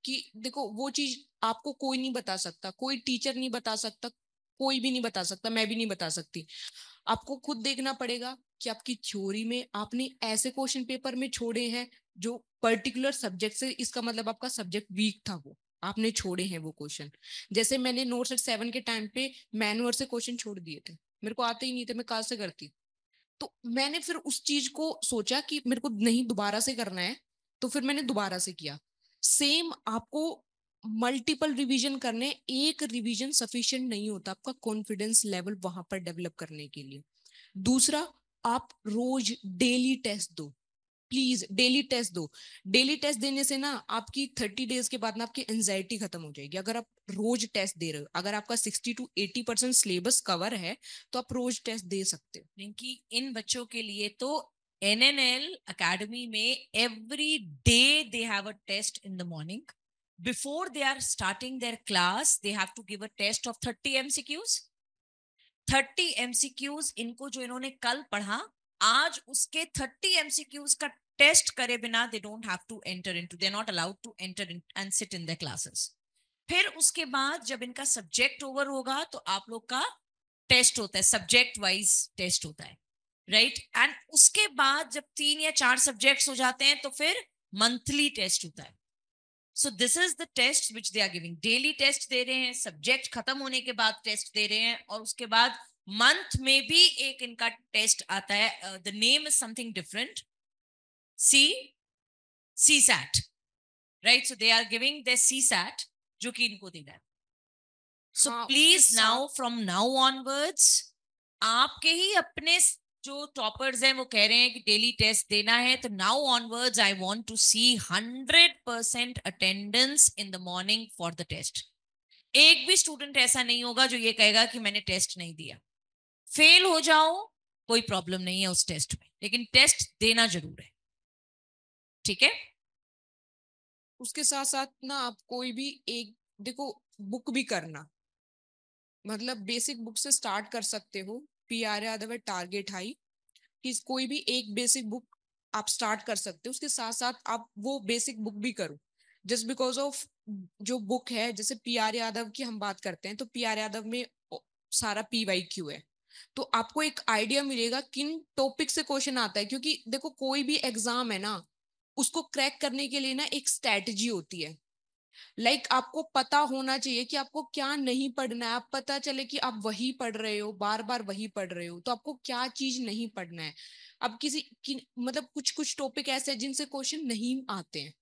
कि देखो, वो चीज आपको कोई नहीं बता सकता, कोई टीचर नहीं बता सकता, कोई भी नहीं बता सकता, मैं भी नहीं बता सकती। आपको खुद देखना पड़ेगा कि आपकी थ्योरी में आपने ऐसे क्वेश्चन पेपर में छोड़े हैं जो पर्टिकुलर सब्जेक्ट से, इसका मतलब आपका सब्जेक्ट वीक था, वो आपने छोड़े हैं वो क्वेश्चन। जैसे मैंने नोटसेट 7 के टाइम पे मैनुअल से क्वेश्चन छोड़ दिए थे, मेरे को आते ही नहीं थे, मैं कहाँ से करती। तो मैंने फिर उस चीज को सोचा कि मेरे को नहीं दोबारा से करना है, तो फिर मैंने दोबारा से किया। सेम आपको मल्टीपल रिवीजन करने, एक रिवीजन सफिशिएंट नहीं होता आपका कॉन्फिडेंस लेवल वहां पर डेवलप करने के लिए। दूसरा, आप रोज डेली टेस्ट दो, प्लीज डेली टेस्ट दो। डेली टेस्ट देने से ना आपकी 30 डेज के बाद ना आपकी एंजाइटी खत्म हो जाएगी। अगर आप रोज टेस्ट दे रहे हो, अगर आपका 60 to 80% सिलेबस कवर है, तो आप रोज टेस्ट दे सकते हो। रिंकी, इन बच्चों के लिए तो NNL अकेडमी में every day they have a test in the morning. Before they are starting their class they have to give a test of 30 MCQs। 30 MCQs इनको जो इन्होंने कल पढ़ा, आज उसके 30 MCQs का टेस्ट करे बिना they don't have to enter into, they are not allowed to enter in and sit in the classes. फिर उसके बाद जब इनका सब्जेक्ट ओवर होगा तो आप लोग का टेस्ट होता है, सब्जेक्ट वाइज टेस्ट होता है, राइट। एंड उसके बाद जब 3 या 4 सब्जेक्ट्स हो जाते हैं तो फिर मंथली टेस्ट होता है। So this is the test which they are giving. Daily test दे रहे हैं, सब्जेक्ट खत्म होने के बाद टेस्ट दे रहे हैं, और उसके बाद मंथ में भी एक इनका टेस्ट आता है। The name is something different, C C SAT, right. So they are giving the C SAT जो कि इनको देना है। सो हाँ, प्लीज उसके नाउ फ्रॉम नाउ ऑनवर्ड्स आपके ही अपने जो टॉपर्स हैं वो कह रहे हैं कि डेली टेस्ट देना है, तो now onwards I want to see 100% attendance in the morning for the test. एक भी स्टूडेंट ऐसा नहीं होगा जो ये कहेगा कि मैंने टेस्ट नहीं दिया. फेल हो जाओ कोई प्रॉब्लम नहीं है उस टेस्ट में, लेकिन टेस्ट देना जरूर है. ठीक है. उसके साथ साथ ना आप कोई भी एक, देखो, बुक भी करना, मतलब बेसिक बुक से स्टार्ट कर सकते हो. पी आर यादव है टारगेट हाई, कि कोई भी एक बेसिक बुक आप स्टार्ट कर सकते हो, उसके साथ साथ आप वो बेसिक बुक भी करो. जस्ट बिकॉज ऑफ जो बुक है, जैसे पी आर यादव की हम बात करते हैं, तो पी आर यादव में सारा PYQ है. तो आपको एक आइडिया मिलेगा किन टॉपिक से क्वेश्चन आता है, क्योंकि देखो कोई भी एग्जाम है ना, उसको क्रैक करने के लिए ना एक स्ट्रेटजी होती है. आपको पता होना चाहिए कि आपको क्या नहीं पढ़ना है. आप पता चले कि आप वही पढ़ रहे हो, बार बार वही पढ़ रहे हो, तो आपको क्या चीज नहीं पढ़ना है. अब मतलब कुछ कुछ टॉपिक ऐसे हैं जिनसे क्वेश्चन नहीं आते हैं,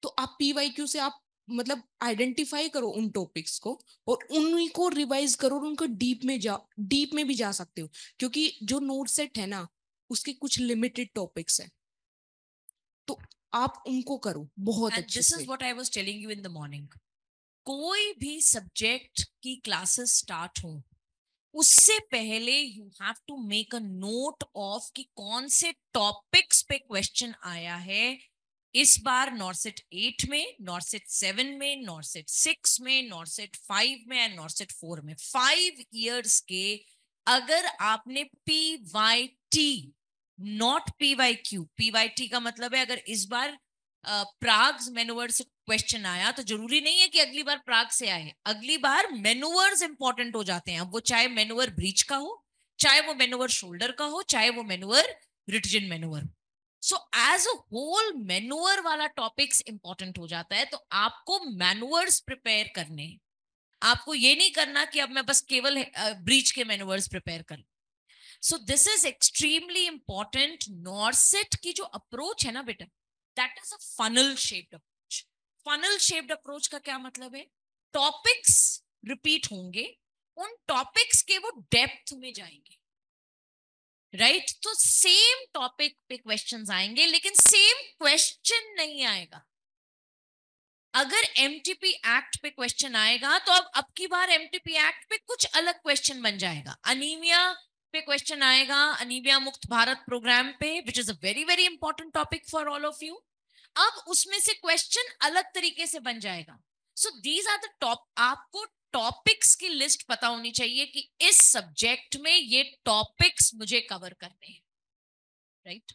तो आप PYQ से आप मतलब आइडेंटिफाई करो उन टॉपिक्स को, और उन्हीं को रिवाइज करो, और उनको डीप में भी जा सकते हो, क्योंकि जो नोट सेट है ना, उसके कुछ लिमिटेड टॉपिक्स है, तो आप उनको करो बहुत एंड अच्छे दिस इज से. What I was telling you in the morning. कोई भी सब्जेक्ट की क्लासेस स्टार्ट हो उससे पहले you have to make a note of कि कौन से टॉपिक्स पे क्वेश्चन आया है इस बार नॉर्सेट 8 में, नॉर्सेट 7 में, नॉर्सेट 6 में, नॉर्सेट 5 में एंड नॉर्सेट 4 में. 5 years के अगर आपने PYT नॉट PYQ, PYT का मतलब है अगर इस बार प्राग्स मेनूवर से क्वेश्चन आया तो जरूरी नहीं है कि अगली बार प्राग से आए. अगली बार मेनूवर्स इंपॉर्टेंट हो जाते हैं. अब वो चाहे मेनूवर ब्रीच का हो, चाहे वो मेनूवर शोल्डर का हो, चाहे वो मेनूवर रिटजन मेनूवर. सो एज अ होल मेनूवर वाला टॉपिक्स इंपॉर्टेंट हो जाता है. तो आपको मैनुअर्स प्रिपेयर करने हैं. आपको ये नहीं करना कि अब मैं बस केवल ब्रीच के मैनुअर्स प्रिपेयर कर. सो दिस इज एक्सट्रीमली इंपॉर्टेंट. नॉर्सेट की जो अप्रोच है ना बेटा, that is a funnel shaped approach. Funnel shaped approach का क्या मतलब है? टॉपिक्स रिपीट होंगे, उन टॉपिक्स के वो डेप्थ में जाएंगे. राइट तो सेम टॉपिक पे क्वेश्चंस आएंगे लेकिन सेम क्वेश्चन नहीं आएगा. अगर एमटीपी एक्ट पे क्वेश्चन आएगा तो अब की बार एमटीपी एक्ट पे कुछ अलग क्वेश्चन बन जाएगा. अनीमिया पे क्वेश्चन आएगा, अनीमिया मुक्त भारत प्रोग्राम पे, which is a very very important topic for all of you. अब उसमें से क्वेश्चन अलग तरीके से बन जाएगा. So these are the top. आपको टॉपिक्स की लिस्ट पता होनी चाहिए कि इस सब्जेक्ट में ये टॉपिक्स मुझे कवर करने हैं. Right.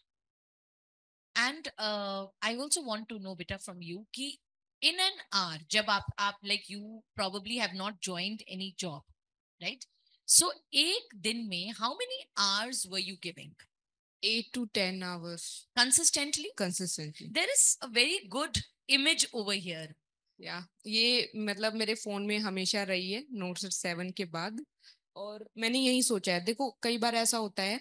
And I also want to know बेटा फ्रॉम यू कि in an hour जब आप like you probably have not joined any job, right? So एक दिन में how many hours were you giving 8 to 10 hours consistently? consistently. There is a very good image over here. या ये मतलब मेरे phone में हमेशा रही है नोट 7 के बाद, और मैंने यही सोचा है. देखो कई बार ऐसा होता है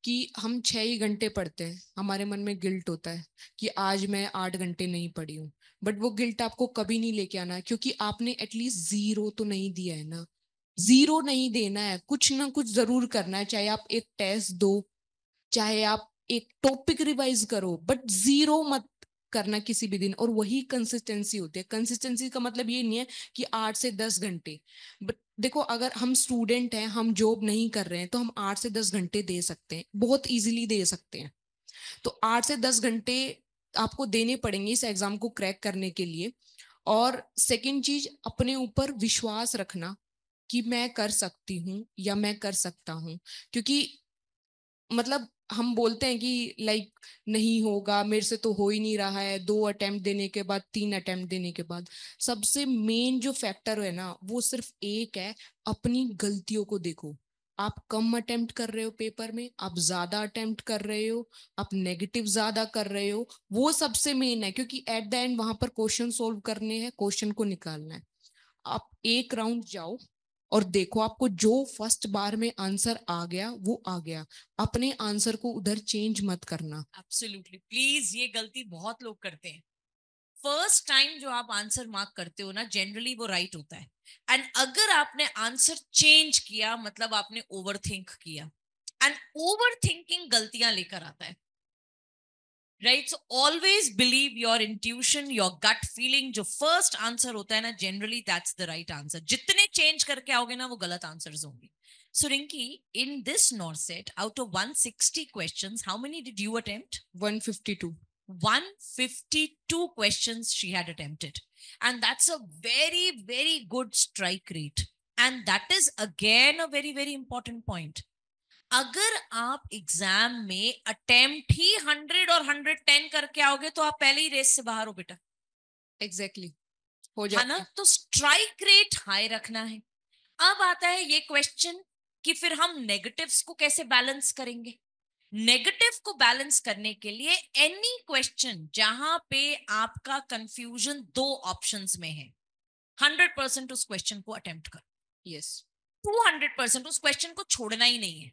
कि हम 6 ही घंटे पढ़ते हैं, हमारे मन में गिल्ट होता है कि आज मैं 8 घंटे नहीं पढ़ी हूँ. बट वो गिल्ट आपको कभी नहीं लेके आना, क्योंकि आपने एटलीस्ट जीरो तो नहीं दिया है ना. जीरो नहीं देना है, कुछ ना कुछ जरूर करना है. चाहे आप एक टेस्ट दो, चाहे आप एक टॉपिक रिवाइज करो, बट जीरो मत करना किसी भी दिन. और वही कंसिस्टेंसी होती है. कंसिस्टेंसी का मतलब ये नहीं है कि 8 से 10 घंटे. बट देखो अगर हम स्टूडेंट हैं, हम जॉब नहीं कर रहे हैं, तो हम 8 से 10 घंटे दे सकते हैं, बहुत इजीली दे सकते हैं. तो 8 से 10 घंटे आपको देने पड़ेंगे इस एग्जाम को क्रैक करने के लिए. और सेकेंड चीज, अपने ऊपर विश्वास रखना कि मैं कर सकती हूँ या मैं कर सकता हूँ. क्योंकि मतलब हम बोलते हैं कि नहीं होगा, मेरे से तो हो ही नहीं रहा है, 2 अटेम्प्ट देने के बाद, 3 अटेम्प्ट देने के बाद. सबसे मेन जो फैक्टर है ना, वो सिर्फ एक है, अपनी गलतियों को देखो. आप कम अटेम्प्ट कर रहे हो पेपर में, आप ज्यादा अटेम्प्ट कर रहे हो, आप नेगेटिव ज्यादा कर रहे हो, वो सबसे मेन है. क्योंकि एट द एंड वहां पर क्वेश्चन सोल्व करने हैं, क्वेश्चन को निकालना है. आप एक राउंड जाओ और देखो, आपको जो फर्स्ट बार में आंसर आ गया वो आ गया. अपने आंसर को उधर चेंज मत करना. एब्सोल्युटली. प्लीज, ये गलती बहुत लोग करते हैं. फर्स्ट टाइम जो आप आंसर मार्क करते हो ना, जनरली वो राइट होता है. एंड अगर आपने आंसर चेंज किया, मतलब आपने ओवर थिंक किया. एंड ओवर थिंकिंग गलतियां लेकर आता है. Right, so always believe your intuition, your gut feeling. जो फर्स्ट आंसर होता है ना, generally that's the right answer. जितने चेंज करके आओगे ना, वो गलत आंसर्स होंगे. So Rinki, in this NORCET, out of 160 questions, how many did you attempt? 152. 152 questions she had attempted. And that's a very, very good strike rate. And that is again a very, very important point. अगर आप exam में attempt ही 100 और 110 करके आओगे तो आप पहले ही race से बाहर हो बेटा. एग्जैक्टली हो है जाता ना? है. तो स्ट्राइक रेट हाई रखना है. अब आता है ये क्वेश्चन कि फिर हम नेगेटिव्स को कैसे बैलेंस करेंगे. नेगेटिव को बैलेंस करने के लिए एनी क्वेश्चन जहां पे आपका कंफ्यूजन दो ऑप्शंस में है, 100% उस क्वेश्चन को अटेम्प्ट करो. यस. 200% उस क्वेश्चन को छोड़ना ही नहीं है.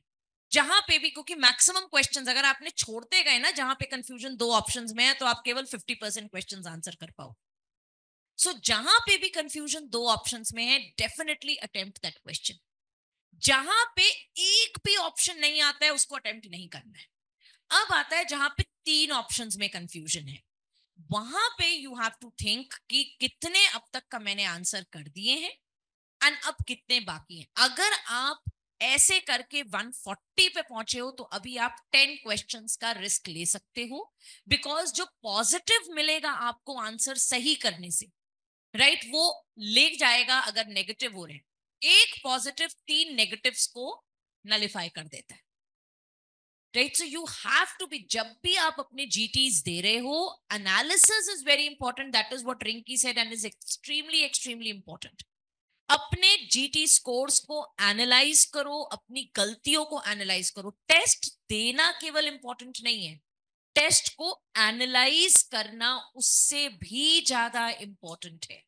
जहां पे भी, क्योंकि मैक्सिमम क्वेश्चंस अगर आपने छोड़ते गए ना जहां पे कंफ्यूजन दो ऑप्शंस में है, तो आप केवल 50% क्वेश्चंस आंसर कर पाओ. सो जहां पे भी कंफ्यूजन दो ऑप्शंस में है, डेफिनेटली अटेम्प्ट दैट क्वेश्चन. जहां पे एक भी ऑप्शन नहीं आता है, उसको अटेम्प्ट नहीं करना है. अब आता है जहां पे तीन ऑप्शंस में कंफ्यूजन है, वहां पे यू हैव टू थिंक कि कितने अब तक का मैंने आंसर कर दिए हैं एंड अब कितने बाकी हैं. अगर आप ऐसे करके 140 पे पहुंचे हो, तो अभी आप 10 क्वेश्चंस का रिस्क ले सकते हो. बिकॉज जो पॉजिटिव मिलेगा आपको आंसर सही करने से, राइट, वो ले जाएगा अगर नेगेटिव हो रहे हैं. एक पॉजिटिव तीन नेगेटिव्स को नलिफाई कर देता है. Right, so you have to be, जब भी आप अपने जीटीज दे रहे हो, analysis is very important. That is what Rinki said and is extremely extremely important. अपने जीटी स्कोर्स को एनालाइज करो, अपनी गलतियों को एनालाइज करो. टेस्ट देना केवल इंपॉर्टेंट नहीं है, टेस्ट को एनालाइज करना उससे भी ज्यादा इंपॉर्टेंट है.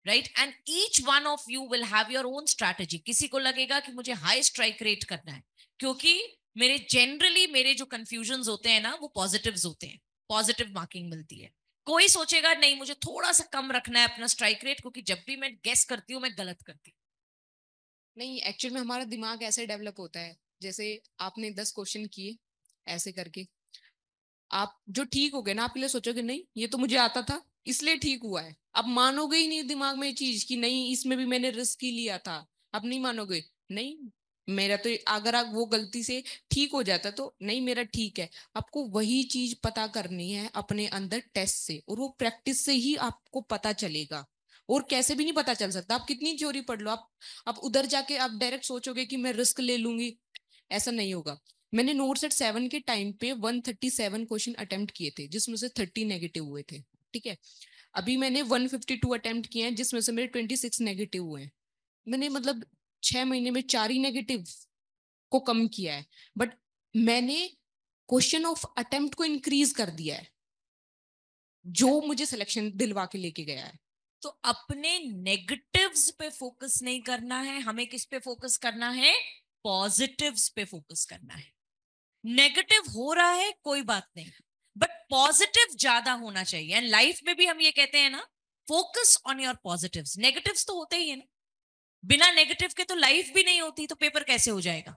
Right, and each one of you will have your own strategy. किसी को लगेगा कि मुझे हाई स्ट्राइक रेट करना है, क्योंकि मेरे जो कंफ्यूजन होते हैं ना, वो पॉजिटिव्स होते हैं, पॉजिटिव मार्किंग मिलती है. कोई सोचेगा नहीं मुझे थोड़ा सा कम रखना है अपना स्ट्राइक रेट, क्योंकि जब भी मैं गेस करती हूँ मैं गलत करती हूँ. नहीं, एक्चुअल में हमारा दिमाग ऐसे डेवलप होता है, जैसे आपने 10 क्वेश्चन किए ऐसे करके, आप जो ठीक हो गए ना, आप पहले सोचोगे नहीं ये तो मुझे आता था इसलिए ठीक हुआ है. अब मानोगे ही नहीं दिमाग में ये चीज कि नहीं इसमें भी मैंने रिस्क ही लिया था. अब नहीं मानोगे. नहीं, मेरा तो अगर आप वो गलती से ठीक हो जाता तो नहीं मेरा ठीक है. आपको वही चीज पता करनी है अपने अंदर टेस्ट से, और वो प्रैक्टिस से ही आपको पता चलेगा. और कैसे भी नहीं पता चल सकता. आप कितनी थ्योरी पढ़ लो, आप उधर जाके आप डायरेक्ट सोचोगे कि मैं रिस्क ले लूंगी, ऐसा नहीं होगा. मैंने नोट सेट 7 के टाइम पे 137 क्वेश्चन अटेम्प्ट किए थे, जिसमें से 30 नेगेटिव हुए थे. ठीक है. अभी मैंने 152 अटेम्प्ट किए हैं, जिसमें से मेरे 26 नेगेटिव हुए हैं. मैंने मतलब 6 महीने में 4 ही नेगेटिव को कम किया है. बट मैंने क्वेश्चन ऑफ अटेम्प्ट को इंक्रीज कर दिया है, जो मुझे सिलेक्शन दिलवा के लेके गया है. तो अपने नेगेटिव्स पे फोकस नहीं करना है, हमें किस पे फोकस करना है? पॉजिटिव्स पे फोकस करना है. नेगेटिव हो रहा है कोई बात नहीं, बट पॉजिटिव ज्यादा होना चाहिए. एंड लाइफ में भी हम ये कहते हैं ना, focus on your positives. Negatives तो होते ही है ना, बिना नेगेटिव के तो लाइफ भी नहीं होती, तो पेपर कैसे हो जाएगा?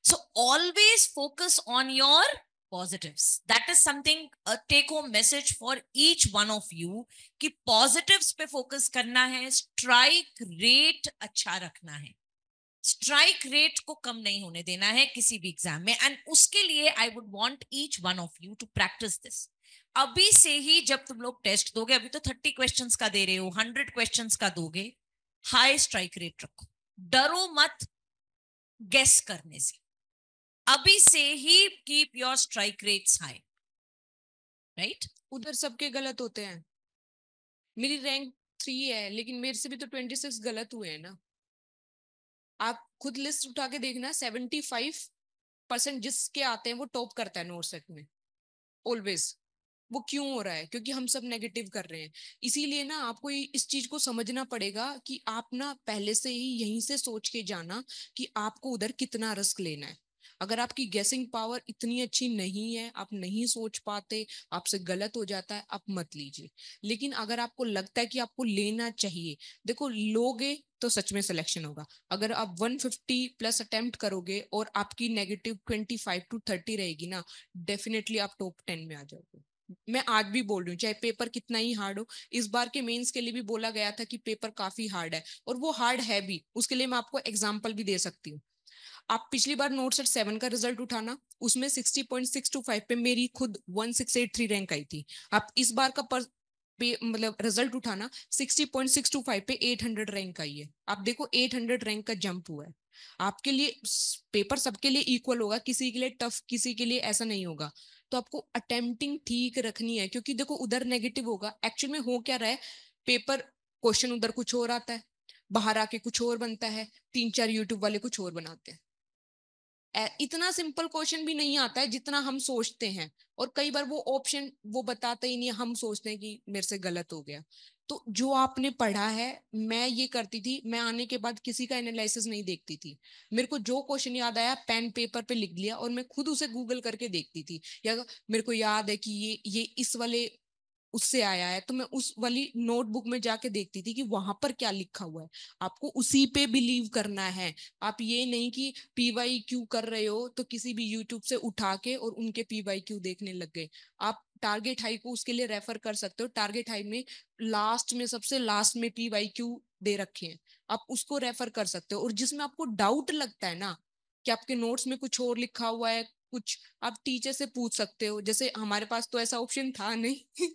So always focus on your positives. That is something, a take home message for each one of you, कि positives पे focus करना है, strike rate अच्छा रखना है, strike rate को कम नहीं होने देना है किसी भी एग्जाम में. एंड उसके लिए I would want each one of you to practice this. अभी से ही जब तुम लोग टेस्ट दोगे, अभी तो 30 क्वेश्चंस का दे रहे हो, 100 क्वेश्चंस का दोगे, हाई स्ट्राइक रेट रखो. डरो मत गेस करने से. अभी से ही keep your strike rates high. Right, उधर सबके गलत होते हैं. मेरी रैंक 3 है, लेकिन मेरे से भी तो 26 गलत हुए हैं ना. आप खुद लिस्ट उठा के देखना, 75% जिसके आते हैं वो टॉप करता है नोट सेट में ऑलवेज. वो क्यों हो रहा है? क्योंकि हम सब नेगेटिव कर रहे हैं. इसीलिए ना आपको इस चीज को समझना पड़ेगा कि आप ना पहले से ही यहीं से सोच के जाना कि आपको उधर कितना रिस्क लेना है. अगर आपकी गेसिंग पावर इतनी अच्छी नहीं है, आप नहीं सोच पाते, आपसे गलत हो जाता है, आप मत लीजिए। लेकिन अगर आपको लगता है कि आपको लेना चाहिए, देखो लोगे तो सच में सिलेक्शन होगा। अगर आप 150 प्लस अटेम्प्ट करोगे और आपकी नेगेटिव 25 to 30 रहेगी ना, डेफिनेटली आप टॉप 10 में आ जाओगे। मैं आज भी बोल रही हूँ, चाहे पेपर कितना ही हार्ड हो। इस बार के मेंस के लिए भी बोला गया था कि पेपर काफी हार्ड है, और वो हार्ड है भी। उसके लिए मैं आपको एग्जांपल भी दे सकती हूँ। आप पिछली बार नोट सेट 7 का रिजल्ट उठाना, उसमें 60.625 पे मेरी खुद 1683 रैंक आई थी। आप इस बार का मतलब रिजल्ट उठाना, 60.625 पे 800 रैंक आई है। आप देखो 800 रैंक का जंप हुआ है। आपके लिए पेपर सबके लिए इक्वल होगा, किसी के लिए टफ, किसी के लिए ऐसा नहीं होगा। तो आपको अटेम्प्टिंग ठीक रखनी है, क्योंकि देखो उधर नेगेटिव होगा, एक्चुअल में हो क्या रहा है, पेपर क्वेश्चन उधर कुछ और आता है, बाहर आके कुछ और बनता है, 3-4 यूट्यूब वाले कुछ और बनाते हैं। इतना सिंपल क्वेश्चन भी नहीं आता है जितना हम सोचते हैं। और कई बार वो ऑप्शन वो बताते ही नहीं, हम सोचते हैं कि मेरे से गलत हो गया। तो जो आपने पढ़ा है, मैं ये करती थी, मैं आने के बाद किसी का एनालिसिस नहीं देखती थी। मेरे को जो क्वेश्चन याद आया पेन पेपर पे लिख लिया, और मैं खुद उसे गूगल करके देखती थी। या मेरे को याद है कि ये इस वाले उससे आया है, तो मैं उस वाली नोटबुक में जाके देखती थी कि वहां पर क्या लिखा हुआ है। आपको उसी पे बिलीव करना है। आप ये नहीं कि पीवाई क्यू कर रहे हो तो किसी भी यूट्यूब से उठा के और उनके पीवाई क्यू देखने लग गए। आप टारगेट हाई को उसके लिए रेफर कर सकते हो। टारगेट हाई में लास्ट में, सबसे लास्ट में पीवाई क्यू दे रखे हैं, आप उसको रेफर कर सकते हो। और जिसमें आपको डाउट लगता है ना कि आपके नोट्स में कुछ और लिखा हुआ है, कुछ आप टीचर से पूछ सकते हो। जैसे हमारे पास तो ऐसा ऑप्शन था नहीं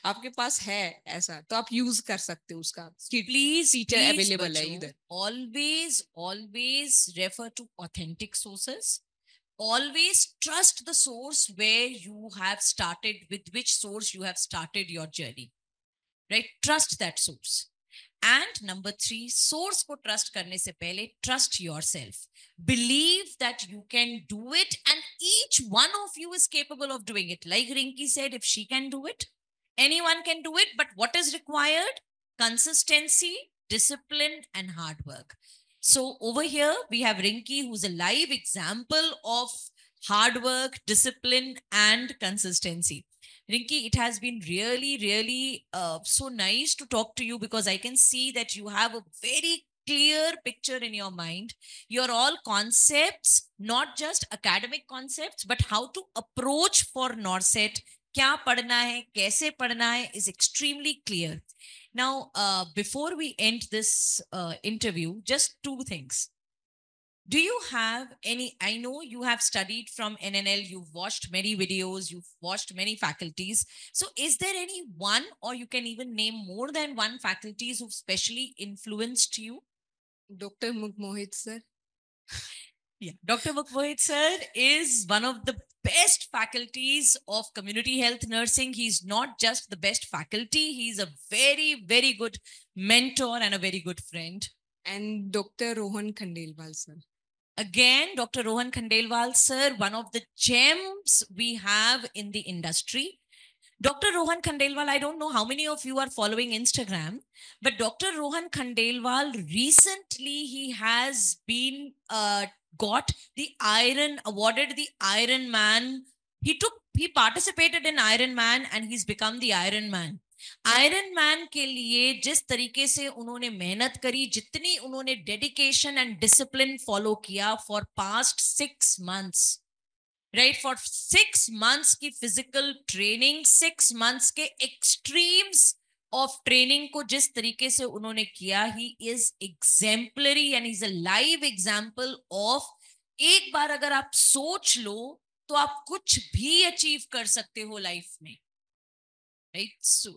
आपके पास है ऐसा, तो आप यूज कर सकते हो उसका। Please, टीचर please, अवेलेबल है बच्चों, इधर। always refer to authentic sources. Always trust the source where you have started, with which source you have started your journey, right? Trust that source. And number 3, source को trust करने से पहले trust yourself. Believe that you can do it, and each one of you is capable of doing it. Like Rinki said, if she can do it, anyone can do it. But what is required? Consistency, discipline, and hard work. So over here we have Rinki, who's a live example of hard work, discipline, and consistency. Rinki, it has been really, really so nice to talk to you, because I can see that you have a very clear picture in your mind. You're all concepts, not just academic concepts, but how to approach for NORCET, क्या पढ़ना है, कैसे पढ़ना है, is extremely clear. Now, before we end this interview, just 2 things. Do you have any? I know you have studied from NNL, you've watched many videos, you've watched many faculties. So, is there any one, or you can even name more than one faculties who've specially influenced you? Doctor Mohit sir. Yeah. Dr. Mukmohit sir is one of the best faculties of community health nursing. He's not just the best faculty, he's a very, very good mentor and a very good friend. And doctor Rohan Khandelwal sir. Again, Dr. Rohan Khandelwal sir, one of the gems we have in the industry. Dr. Rohan Khandelwal, I don't know how many of you are following Instagram, but Dr. Rohan Khandelwal recently he has been got the awarded the Iron Man. He participated in Iron Man and he's become the Iron Man. Iron man के लिए जिस तरीके से उन्होंने मेहनत करी, जितनी उन्होंने डेडिकेशन एंड डिसिप्लिन फॉलो किया for past 6 months, right, for 6 months की फिजिकल ट्रेनिंग, 6 months के एक्सट्रीम्स ऑफ ट्रेनिंग को जिस तरीके से उन्होंने किया, he is exemplary and is a live example of, एक बार अगर आप सोच लो तो आप कुछ भी अचीव कर सकते हो लाइफ में, right? So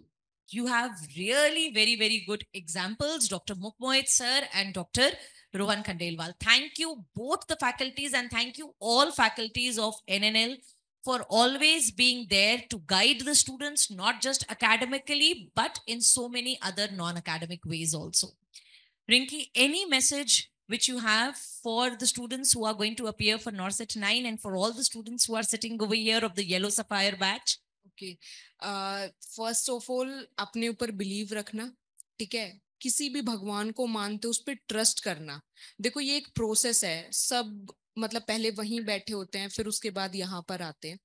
you have really very, very good examples, Dr. Mukmoit sir and Dr. Rohan Khandelwal. Thank you both the faculties, and thank you all faculties of NNL for always being there to guide the students, not just academically, but in so many other non-academic ways also. Rinki, any message which you have for the students who are going to appear for NORCET 9 and for all the students who are sitting over here of the Yellow Sapphire batch? Okay, first of all अपने ऊपर believe रखना, ठीक है। किसी भी भगवान को मानते उस पर ट्रस्ट करना। देखो ये एक प्रोसेस है, सब मतलब पहले वहीं बैठे होते हैं, फिर उसके बाद यहाँ पर आते हैं।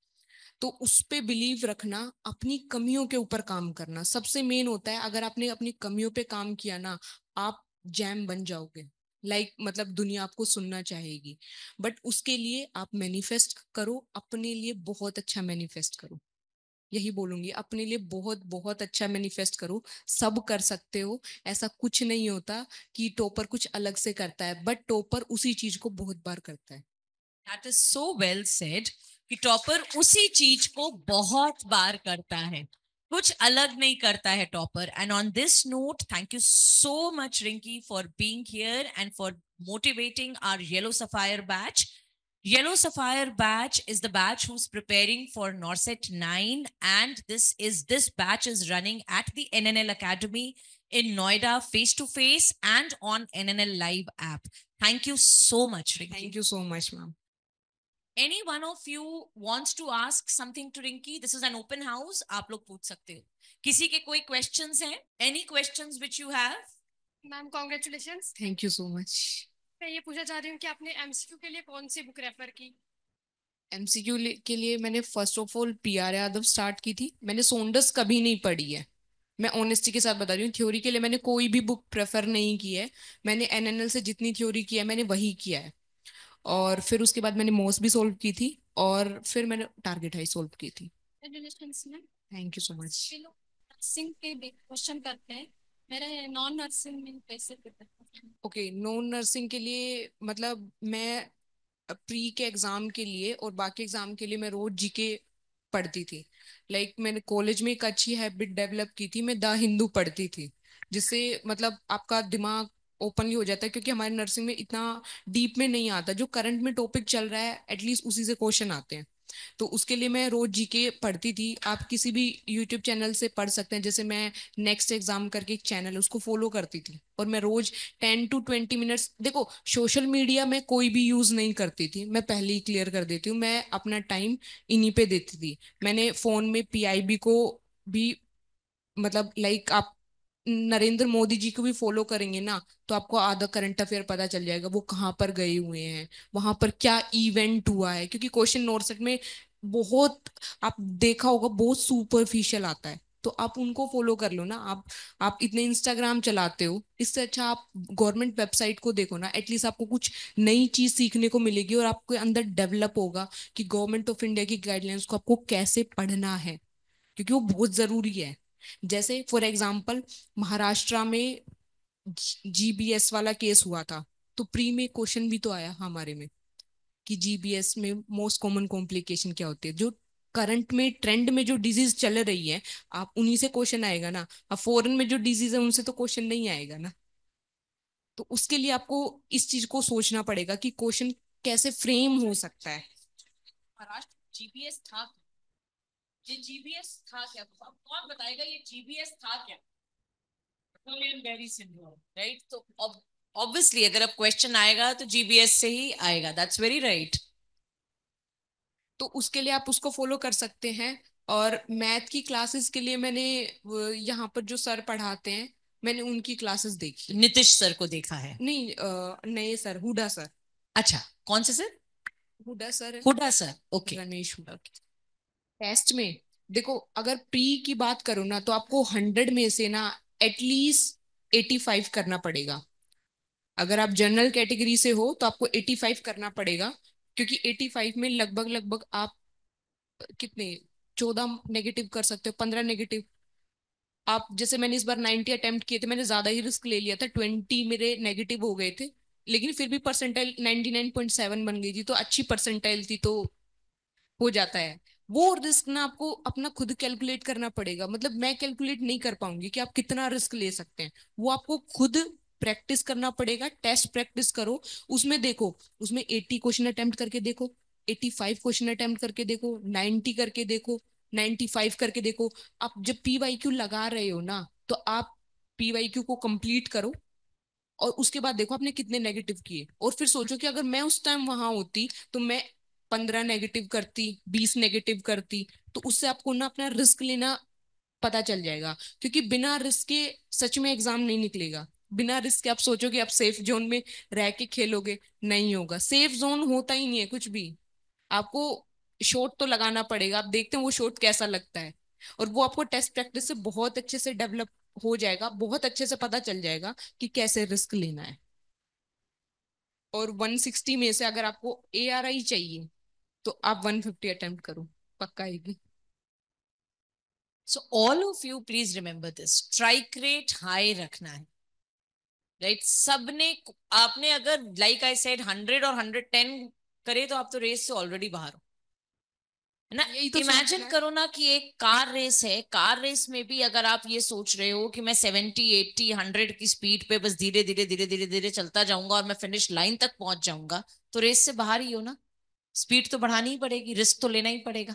तो उस पे बिलीव रखना, अपनी कमियों के ऊपर काम करना सबसे मेन होता है। अगर आपने अपनी कमियों पे काम किया ना, आप जैम बन जाओगे। मतलब दुनिया आपको सुनना चाहेगी। बट उसके लिए आप मैनिफेस्ट करो, अपने लिए बहुत अच्छा मैनिफेस्ट करो। यही बोलूंगी, अपने लिए बहुत बहुत अच्छा मैनिफेस्ट करो। सब कर सकते हो। ऐसा कुछ नहीं होता कि टॉपर कुछ अलग से करता है, बट टॉपर उसी चीज को बहुत बार करता है। That is so well said कि टॉपर उसी चीज को बहुत बार करता है, कुछ अलग नहीं करता है topper. And on this note, thank you so much Rinki for being here and for motivating our Yellow Sapphire batch. Yellow Sapphire batch is the batch who's preparing for NORCET 9, and this batch is running at the NNL Academy in Noida, face to face and on NNL Live app. Thank you so much, Rinki. Thank you so much, ma'am. Any one of you wants to ask something to Rinki? This is an open house. आप लोग पूछ सकते हो. किसी के कोई questions हैं? Any questions which you have? Ma'am congratulations. Thank you so much. मैं ये पूछना चाह रही हूँ कि आपने एमसीक्यू के लिए कौन सी बुक रेफर की? एमसीक्यू के लिए मैंने first of all PR Yadav start की थी। मैंने सोंडर्स कभी नहीं पढ़ी है, मैं ऑनेस्टी के साथ बता रही हूँ। थ्योरी के लिए मैंने कोई भी बुक प्रेफर नहीं की है। मैंने एनएनएल से जितनी थ्योरी की है मैंने वही किया है। और फिर उसके बाद मैंने मोस भी सोल्व की थी, और फिर मैंने टारगेट हाई सोल्व की थी। Congratulations ma'am. Thank you so much. Nursing के क्वेश्चन करते हैं। मेरे नॉन नर्सिंग में कैसे प्रिपेयर? ओके, नॉन नर्सिंग के लिए मतलब मैं प्री के एग्जाम के लिए और बाकी एग्जाम के लिए मैं रोज जीके पढ़ती थी। मैंने कॉलेज में एक अच्छी हैबिट डेवलप की थी, मैं द हिंदू पढ़ती थी, जिससे मतलब आपका दिमाग ओपनली हो जाता है। क्योंकि हमारे नर्सिंग में इतना डीप में नहीं आता, जो करंट में टॉपिक चल रहा है एटलीस्ट उसी से क्वेश्चन आते हैं। तो उसके लिए मैं रोज जीके पढ़ती थी। आप किसी भी यूट्यूब चैनल से पढ़ सकते हैं, जैसे मैं नेक्स्ट एग्जाम करके एक चैनल है उसको फॉलो करती थी, और मैं रोज 10 to 20 मिनट्स, देखो सोशल मीडिया में कोई भी यूज नहीं करती थी, मैं पहले ही क्लियर कर देती हूँ। मैं अपना टाइम इन्हीं पे देती थी। मैंने फोन में पीआईबी को भी, मतलब आप नरेंद्र मोदी जी को भी फॉलो करेंगे ना, तो आपको आधा करंट अफेयर पता चल जाएगा, वो कहाँ पर गए हुए हैं, वहां पर क्या इवेंट हुआ है। क्योंकि क्वेश्चन नॉर्सेट में बहुत, आप देखा होगा, बहुत सुपरफिशियल आता है। तो आप उनको फॉलो कर लो ना। आप इतने इंस्टाग्राम चलाते हो, इससे अच्छा आप गवर्नमेंट वेबसाइट को देखो ना। एटलीस्ट आपको कुछ नई चीज सीखने को मिलेगी, और आपके अंदर डेवलप होगा कि गवर्नमेंट ऑफ इंडिया की गाइडलाइंस को आपको कैसे पढ़ना है, क्योंकि वो बहुत जरूरी है। जैसे फॉर एग्जाम्पल महाराष्ट्र में जीबीएस वाला केस हुआ था, तो प्री में क्वेश्चन भी तो आया हमारे में कि जीबीएस में मोस्ट कॉमन कॉम्प्लिकेशन क्या होती है। जो करंट में ट्रेंड में जो डिजीज चल रही है, आप उन्हीं से क्वेश्चन आएगा ना। अब फॉरेन में जो डिजीज है उनसे तो क्वेश्चन नहीं आएगा ना। तो उसके लिए आपको इस चीज को सोचना पड़ेगा कि क्वेश्चन कैसे फ्रेम हो सकता है। महाराष्ट्र जीबीएस था? ये जीबीएस था क्या? अब कौन बताएगा ये जीबीएस था क्या? Napoleon Barre syndrome, right? तो ऑब्वियसली अगर अब क्वेश्चन आएगा तो जीबीएस से ही आएगा। That's very right. तो उसके लिए आप उसको फॉलो कर सकते हैं। और मैथ की क्लासेस के लिए मैंने यहाँ पर जो सर पढ़ाते हैं, मैंने उनकी क्लासेस देखी। नीतीश सर को देखा है? नहीं, नए सर, हुडा सर। अच्छा, कौन से सर? हुडा सर है। Hooda sir, okay. Ramesh Hooda. Test में देखो, अगर प्री की बात करो ना, तो आपको 100 में से ना एटलीस्ट 85 करना पड़ेगा। अगर आप जनरल कैटेगरी से हो तो आपको 85 करना पड़ेगा। क्योंकि 85 में लगभग लगभग आप कितने, 14 नेगेटिव कर सकते हो, 15 नेगेटिव। आप जैसे मैंने इस बार 90 अटेम्प्ट किए थे, मैंने ज्यादा ही रिस्क ले लिया था, 20 मेरे नेगेटिव हो गए थे। लेकिन फिर भी परसेंटाइल 99.7 बन गई थी, तो अच्छी परसेंटाइल थी, तो हो जाता है। वो रिस्क ना आपको अपना खुद कैलकुलेट करना पड़ेगा। मतलब मैं कैलकुलेट नहीं कर पाऊंगी कि आप कितना रिस्क ले सकते हैं। वो आपको खुद प्रैक्टिस करना पड़ेगा। टेस्ट प्रैक्टिस करो, उसमें देखो, उसमें 80 क्वेश्चन अटेम्प्ट करके देखो, 85 क्वेश्चन अटेम्प्ट करके देखो, 90 करके देखो, 95 करके देखो। आप जब पीवाईक्यू लगा रहे हो ना, तो आप पीवाईक्यू को कंप्लीट करो, और उसके बाद देखो आपने कितने नेगेटिव किए, और फिर सोचो कि अगर मैं उस टाइम वहां होती तो मैं 15 नेगेटिव करती, 20 नेगेटिव करती। तो उससे आपको ना अपना रिस्क लेना पता चल जाएगा। क्योंकि बिना रिस्क के सच में एग्जाम नहीं निकलेगा। बिना रिस्क के आप सोचोगे आप सेफ जोन में रह के खेलोगे, नहीं होगा। सेफ जोन होता ही नहीं है कुछ भी। आपको शॉट तो लगाना पड़ेगा, आप देखते हैं वो शॉट कैसा लगता है, और वो आपको टेस्ट प्रैक्टिस से बहुत अच्छे से डेवलप हो जाएगा, बहुत अच्छे से पता चल जाएगा कि कैसे रिस्क लेना है। और 160 में से अगर आपको ARI चाहिए तो आप 150 अटेम्प्ट करो, पक्का आएगी। So all of you please remember this, strike rate high रखना है, राइट? सबने, आपने अगर लाइक आई सेड 100 और 110 करे तो आप तो रेस से ऑलरेडी बाहर हो, है ना? यही तो इमेजिन सोचना है। करो ना कि एक कार रेस है, कार रेस में भी अगर आप ये सोच रहे हो कि मैं 70 80 100 की स्पीड पे बस धीरे धीरे धीरे धीरे धीरे चलता जाऊंगा और मैं फिनिश लाइन तक पहुंच जाऊंगा, तो रेस से बाहर ही हो ना। स्पीड तो बढ़ानी ही पड़ेगी, रिस्क तो लेना ही पड़ेगा।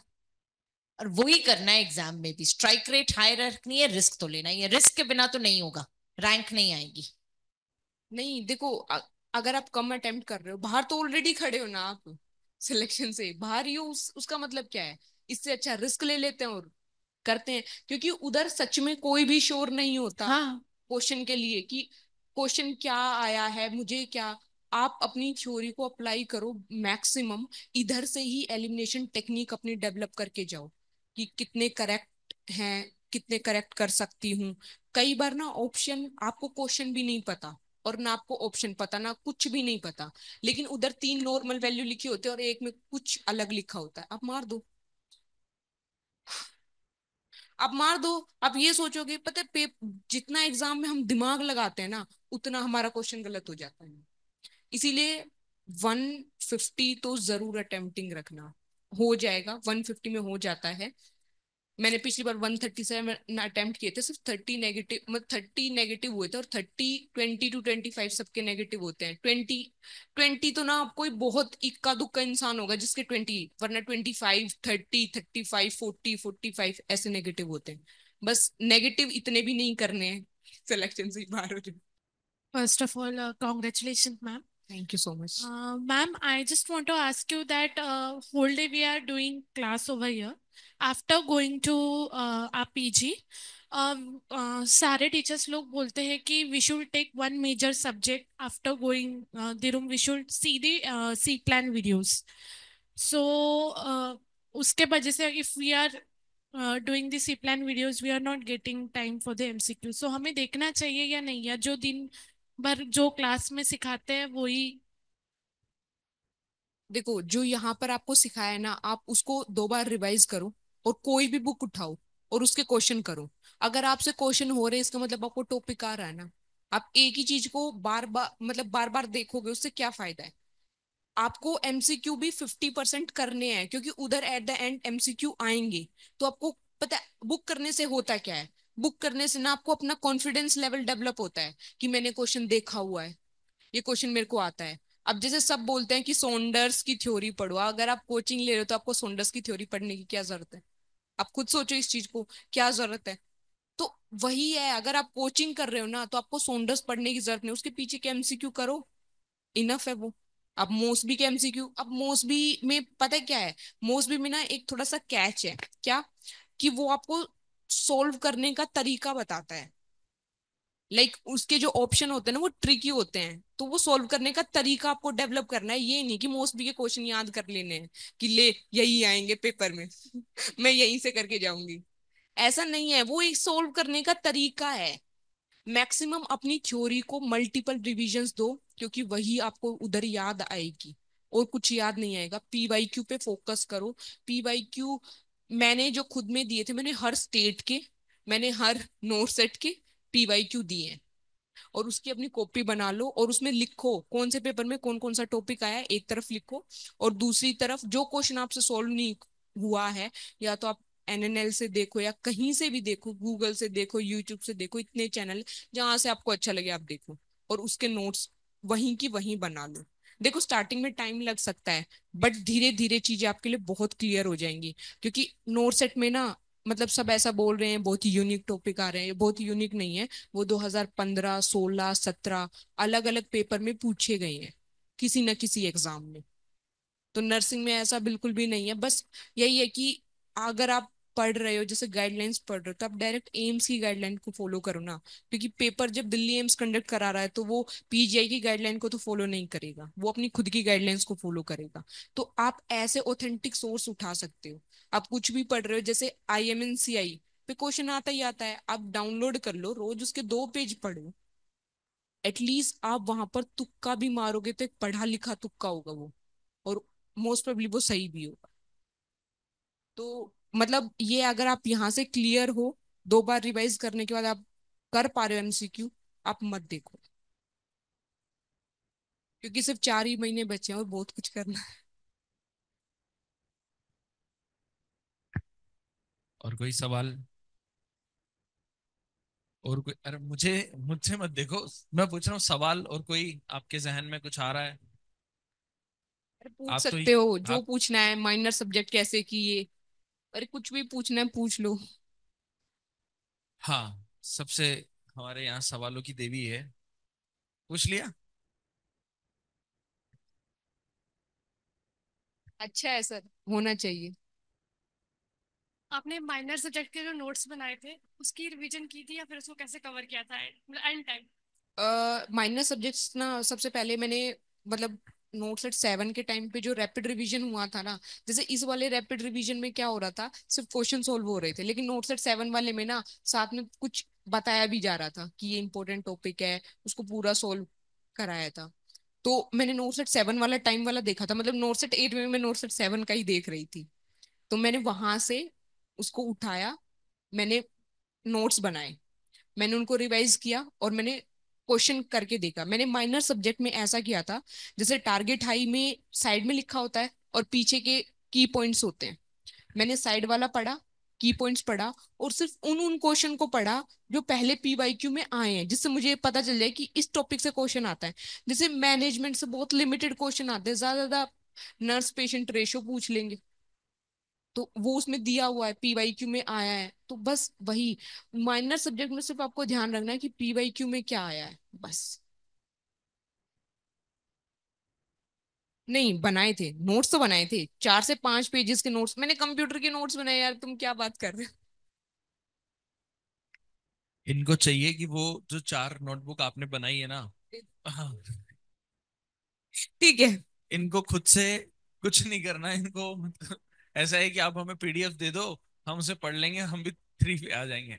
और वही करना है एग्जाम में भी, स्ट्राइक रेट हाई रखनी है, रिस्क तो लेना ही है, रिस्क के बिना तो नहीं होगा, रैंक नहीं आएगी। नहीं देखो, अगर आप कम अटेम्प्ट कर रहे हो, बाहर तो ऑलरेडी खड़े हो ना आप, सिलेक्शन से बाहर ही हो, उसका मतलब क्या है? इससे अच्छा रिस्क ले लेते हैं और करते हैं, क्योंकि उधर सच में कोई भी श्योर नहीं होता हाँ, क्वेश्चन के लिए कि क्वेश्चन क्या आया है, मुझे क्या। आप अपनी थ्योरी को अप्लाई करो मैक्सिमम, इधर से ही एलिमिनेशन टेक्निक अपनी डेवलप करके जाओ कि कितने करेक्ट हैं, कितने करेक्ट कर सकती हूँ। कई बार ना ऑप्शन, आपको क्वेश्चन भी नहीं पता और ना आपको ऑप्शन पता, ना कुछ भी नहीं पता, लेकिन उधर 3 नॉर्मल वैल्यू लिखी होती है और एक में कुछ अलग लिखा होता है, आप मार दो। आप मार दो। आप ये सोचोगे, पता है जितना एग्जाम में हम दिमाग लगाते हैं ना, उतना हमारा क्वेश्चन गलत हो जाता है। इसीलिए 150 तो जरूर अटेम्प्टिंग रखना। हो जाएगा, 150 में हो जाता है। मैंने पिछली बार 137 अटेम्प्ट किए थे, सिर्फ 30 नेगेटिव, मतलब 30 नेगेटिव हुए थे, और 20 to 25 सबके नेगेटिव होते हैं। 20 तो ना कोई बहुत इक्का दुक्का इंसान होगा जिसके 20, वरना 25 30 35 40 45 ऐसे नेगेटिव होते हैं। बस नेगेटिव इतने भी नहीं करने हैं, सिलेक्शन से ही बाहर हो जाए। First of all, congratulations, ma'am. Thank you so much. Ma'am, I just want to ask you that whole day we are doing class over here. After going to our PG, सारे teachers लोग बोलते हैं कि we should take one major subject after going the room. We should see the C plan videos. So उसके वजह से if we are doing the C plan videos, we are not getting time for the MCQ. So हमें देखना चाहिए या नहीं, या जो दिन भर जो क्लास में सिखाते हैं वही? देखो, जो यहाँ पर आपको सिखाया है ना, आप उसको 2 बार रिवाइज करो, और कोई भी बुक उठाओ और उसके क्वेश्चन करो। अगर आपसे क्वेश्चन हो रहे हैं, इसका मतलब आपको टॉपिक आ रहा है ना। आप एक ही चीज को बार बार, मतलब बार बार देखोगे, उससे क्या फायदा है? आपको MCQ भी 50% करने हैं, क्योंकि उधर एट द एंड MCQ आएंगे। तो आपको पता है बुक करने से होता क्या है? बुक करने से ना आपको अपना कॉन्फिडेंस लेवल डेवलप होता है कि मैंने क्वेश्चन देखा हुआ है, ये क्वेश्चन मेरे को आता है। अब जैसे सब बोलते हैं कि सोंडर्स की थ्योरी पढ़ो, अगर आप कोचिंग ले रहे हो तो आपको सोंडर्स की थ्योरी पढ़ने की क्या जरूरत है? आप खुद सोचो इस चीज को, क्या जरूरत है? तो वही है, अगर आप कोचिंग कर रहे हो ना, तो आपको सोंडर्स पढ़ने की जरूरत नहीं, उसके पीछे के MCQ करो, इनफ है वो। अब मोसबी के MCQ, अब मोसबी में पता है क्या है? मोसबी में ना एक थोड़ा सा कैच है, क्या? कि वो आपको सोल्व करने का तरीका बताता है। उसके जो ऑप्शन होते हैं ना वो ट्रिकी होते हैं, तो वो सॉल्व करने का तरीका आपको डेवलप करना है। ये नहीं कि मोस्टली के क्वेश्चन याद कर लेने हैं कि ले यही आएंगे पेपर में मैं यहीं से करके जाऊंगी। ऐसा नहीं है, वो एक सोल्व करने का तरीका है। मैक्सिमम अपनी थ्योरी को मल्टीपल रिविजन्स दो, क्योंकि वही आपको उधर याद आएगी, और कुछ याद नहीं आएगा। PYQ पे फोकस करो। PYQ मैंने जो खुद में दिए थे, मैंने हर स्टेट के, मैंने हर नोरसेट के PYQ दिए हैं, और उसकी अपनी कॉपी बना लो और उसमें लिखो कौन से पेपर में कौन कौन सा टॉपिक आया है, एक तरफ लिखो। और दूसरी तरफ जो क्वेश्चन आपसे सॉल्व नहीं हुआ है, या तो आप NNL से देखो, या कहीं से भी देखो, गूगल से देखो, यूट्यूब से देखो, इतने चैनल जहां से आपको अच्छा लगे आप देखो, और उसके नोट्स वहीं की वहीं बना लो। देखो, स्टार्टिंग में टाइम लग सकता है, बट धीरे धीरे चीजें आपके लिए बहुत क्लियर हो जाएंगी। क्योंकि नोट सेट में ना, मतलब सब ऐसा बोल रहे हैं बहुत ही यूनिक टॉपिक आ रहे हैं, बहुत यूनिक नहीं है। वो 2015 16 17 अलग अलग पेपर में पूछे गए हैं, किसी न किसी एग्जाम में। तो नर्सिंग में ऐसा बिल्कुल भी नहीं है। बस यही है कि अगर आप पढ़ रहे हो, जैसे गाइडलाइंस पढ़ रहे हो, तो आप डायरेक्ट एम्स की गाइडलाइन को फॉलो करो ना, क्योंकि पेपर जब दिल्ली एम्स कंडक्ट करा रहा है तो वो पीजीआई की गाइडलाइन को तो फॉलो नहीं करेगा, वो अपनी खुद की गाइडलाइंस को फॉलो करेगा। तो आप ऐसे ऑथेंटिक सोर्स उठा सकते हो। आप कुछ भी पढ़ रहे हो, जैसे IMNCI पे क्वेश्चन आता ही आता है, आप डाउनलोड कर लो, रोज उसके 2 पेज पढ़ो। एटलीस्ट आप वहां पर तुक्का भी मारोगे तो एक पढ़ा लिखा तुक्का होगा वो, और मोस्ट प्रोबेबली वो सही भी होगा। तो मतलब ये अगर आप यहाँ से क्लियर हो, 2 बार रिवाइज करने के बाद आप कर पा रहे हो MCQ, आप मत देखो, क्योंकि सिर्फ 4 ही महीने बचे हैं और बहुत कुछ करना है। और कोई सवाल? और कोई? अरे मुझे मुझसे मत देखो, मैं पूछ रहा हूँ सवाल। और कोई आपके जहन में कुछ आ रहा है? अरे पूछ आप तो सकते हो जो आप पूछना है, माइनर सब्जेक्ट कैसे किए, अरे कुछ भी पूछना है पूछ लो। हाँ, सबसे हमारे यहाँ सवालों की देवी है। पूछ लिया? अच्छा है सर, होना चाहिए। आपने माइनर सब्जेक्ट के जो नोट्स बनाए थे उसकी रिवीजन की थी या फिर उसको कैसे कवर किया था एंड टाइम? माइनर सब्जेक्ट्स ना, सबसे पहले मैंने मतलब नोट सेट 7 के टाइम पे जो रैपिड रिवीजन हुआ था ना, जैसे इस वाले रैपिड रिवीजन में क्या हो रहा था, सिर्फ क्वेश्चन सोल्व हो रहे थे, लेकिन नोट सेट 7 वाले में ना साथ में कुछ बताया भी जा रहा था कि ये इंपॉर्टेंट टॉपिक है, उसको पूरा सोल्व कराया था। तो मैंने नोट सेट 7 वाला टाइम वाला देखा था, मतलब नोट सेट 8 में मैं नोट सेट 7 का ही देख रही थी। तो मैंने वहां से उसको उठाया, मैंने नोट्स बनाए, मैंने उनको रिवाइज किया और मैंने क्वेश्चन करके देखा। मैंने माइनर सब्जेक्ट में ऐसा किया था, जैसे टारगेट हाई में साइड में लिखा होता है और पीछे के की पॉइंट्स होते हैं, मैंने साइड वाला पढ़ा, की पॉइंट्स पढ़ा, और सिर्फ उन उन क्वेश्चन को पढ़ा जो पहले PYQ में आए हैं, जिससे मुझे पता चल जाए कि इस टॉपिक से क्वेश्चन आता है। जैसे मैनेजमेंट से बहुत लिमिटेड क्वेश्चन आते हैं, ज्यादा ज्यादा नर्स पेशेंट रेशो पूछ लेंगे, तो वो उसमें दिया हुआ है, PYQ में आया है, तो बस वही। माइनर सब्जेक्ट में सिर्फ आपको ध्यान रखना है कि PYQ में क्या आया है, बस। नहीं बनाए थे, नोट्स तो बनाए थे, 4 से 5 पेजेस के नोट्स, मैंने कंप्यूटर के नोट्स बनाए यार, तुम क्या बात कर रहे हो। इनको चाहिए कि वो जो 4 नोटबुक आपने बनाई है ना, हाँ, ठीक है। इनको खुद से कुछ नहीं करना इनको, मतलब ऐसा है कि आप हमें PDF दे दो, हम उसे पढ़ लेंगे, हम भी 3 पे आ जाएंगे।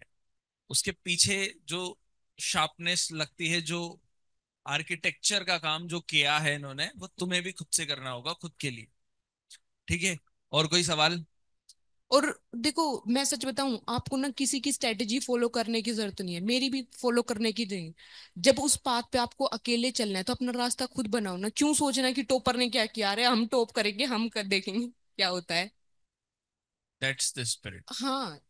उसके पीछे जो शार्पनेस लगती है, जो आर्किटेक्चर का काम जो किया है इन्होंने, वो तुम्हें भी खुद से करना होगा, खुद के लिए। ठीक है? और कोई सवाल? और देखो, मैं सच बताऊं आपको ना, किसी की स्ट्रेटेजी फॉलो करने की जरूरत नहीं है, मेरी भी फॉलो करने की नहीं। जब उस पाथ पे आपको अकेले चलना है तो अपना रास्ता खुद बनाओ ना, क्यों सोचना कि टॉपर ने क्या किया, अरे हम टॉप करेंगे, हम कर देखेंगे क्या होता है। That's the spirit. हाँ,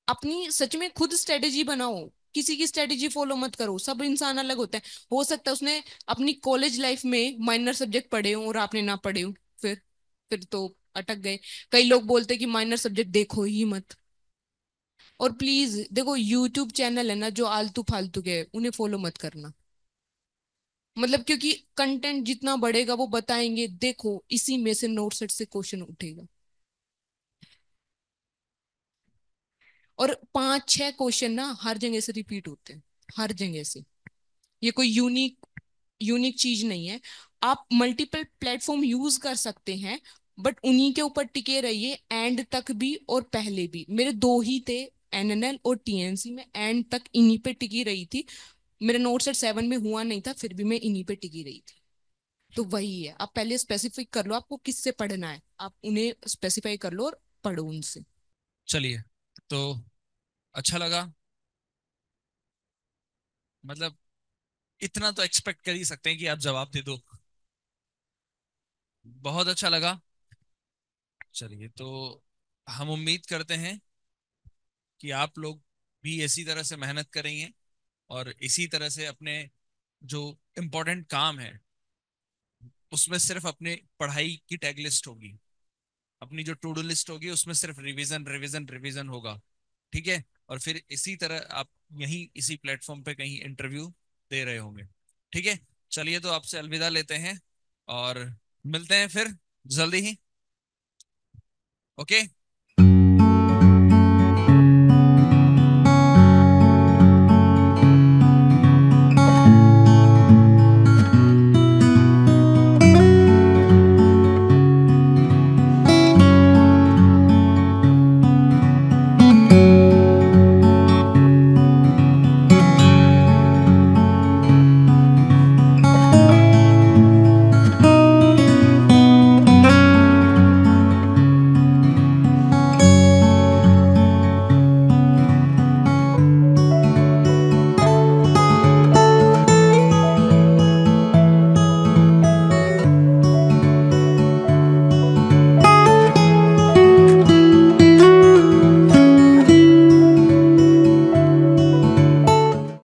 अपनी सच में खुद स्ट्रेटेजी बनाओ, किसी की स्ट्रेटेजी फॉलो मत करो, सब इंसान अलग होते हैं। हो सकता है उसने अपनी कॉलेज लाइफ में माइनर सब्जेक्ट पढ़े हो और आपने ना पढ़े हो, फिर तो अटक गए। कई लोग बोलते हैं कि माइनर सब्जेक्ट देखो ही मत। और प्लीज देखो, यूट्यूब चैनल है ना जो आलतू फालतू के हैं, उन्हें फॉलो मत करना, मतलब क्योंकि कंटेंट जितना बढ़ेगा वो बताएंगे, देखो इसी में से नोट सेट से क्वेश्चन उठेगा, और 5-6 क्वेश्चन ना हर जगह से रिपीट होते हैं, हर जगह से। ये कोई यूनिक यूनिक चीज नहीं है। आप मल्टीपल प्लेटफॉर्म यूज कर सकते हैं, बट उन्हीं के ऊपर टिके रहिए एंड तक भी, और पहले भी मेरे 2 ही थे, NNL और TNC में एंड तक इन्हीं पे टिकी रही थी। मेरे नोट सेट 7 में हुआ नहीं था, फिर भी मैं इन्हीं पे टिकी रही थी। तो वही है, आप पहले स्पेसिफिक कर लो आपको किससे पढ़ना है, आप उन्हें स्पेसिफाई कर लो और पढ़ो उनसे। चलिए, तो अच्छा लगा, मतलब इतना तो एक्सपेक्ट कर ही सकते हैं कि आप जवाब दे दो। बहुत अच्छा लगा। चलिए, तो हम उम्मीद करते हैं कि आप लोग भी इसी तरह से मेहनत करेंगे, और इसी तरह से अपने जो इम्पोर्टेंट काम है उसमें सिर्फ अपने पढ़ाई की टैग लिस्ट होगी, अपनी जो टू डू लिस्ट होगी उसमें सिर्फ रिवीजन रिवीजन रिवीजन होगा। ठीक है? और फिर इसी तरह आप यहीं इसी प्लेटफॉर्म पे कहीं इंटरव्यू दे रहे होंगे। ठीक है? चलिए, तो आपसे अलविदा लेते हैं और मिलते हैं फिर जल्दी ही। ओके।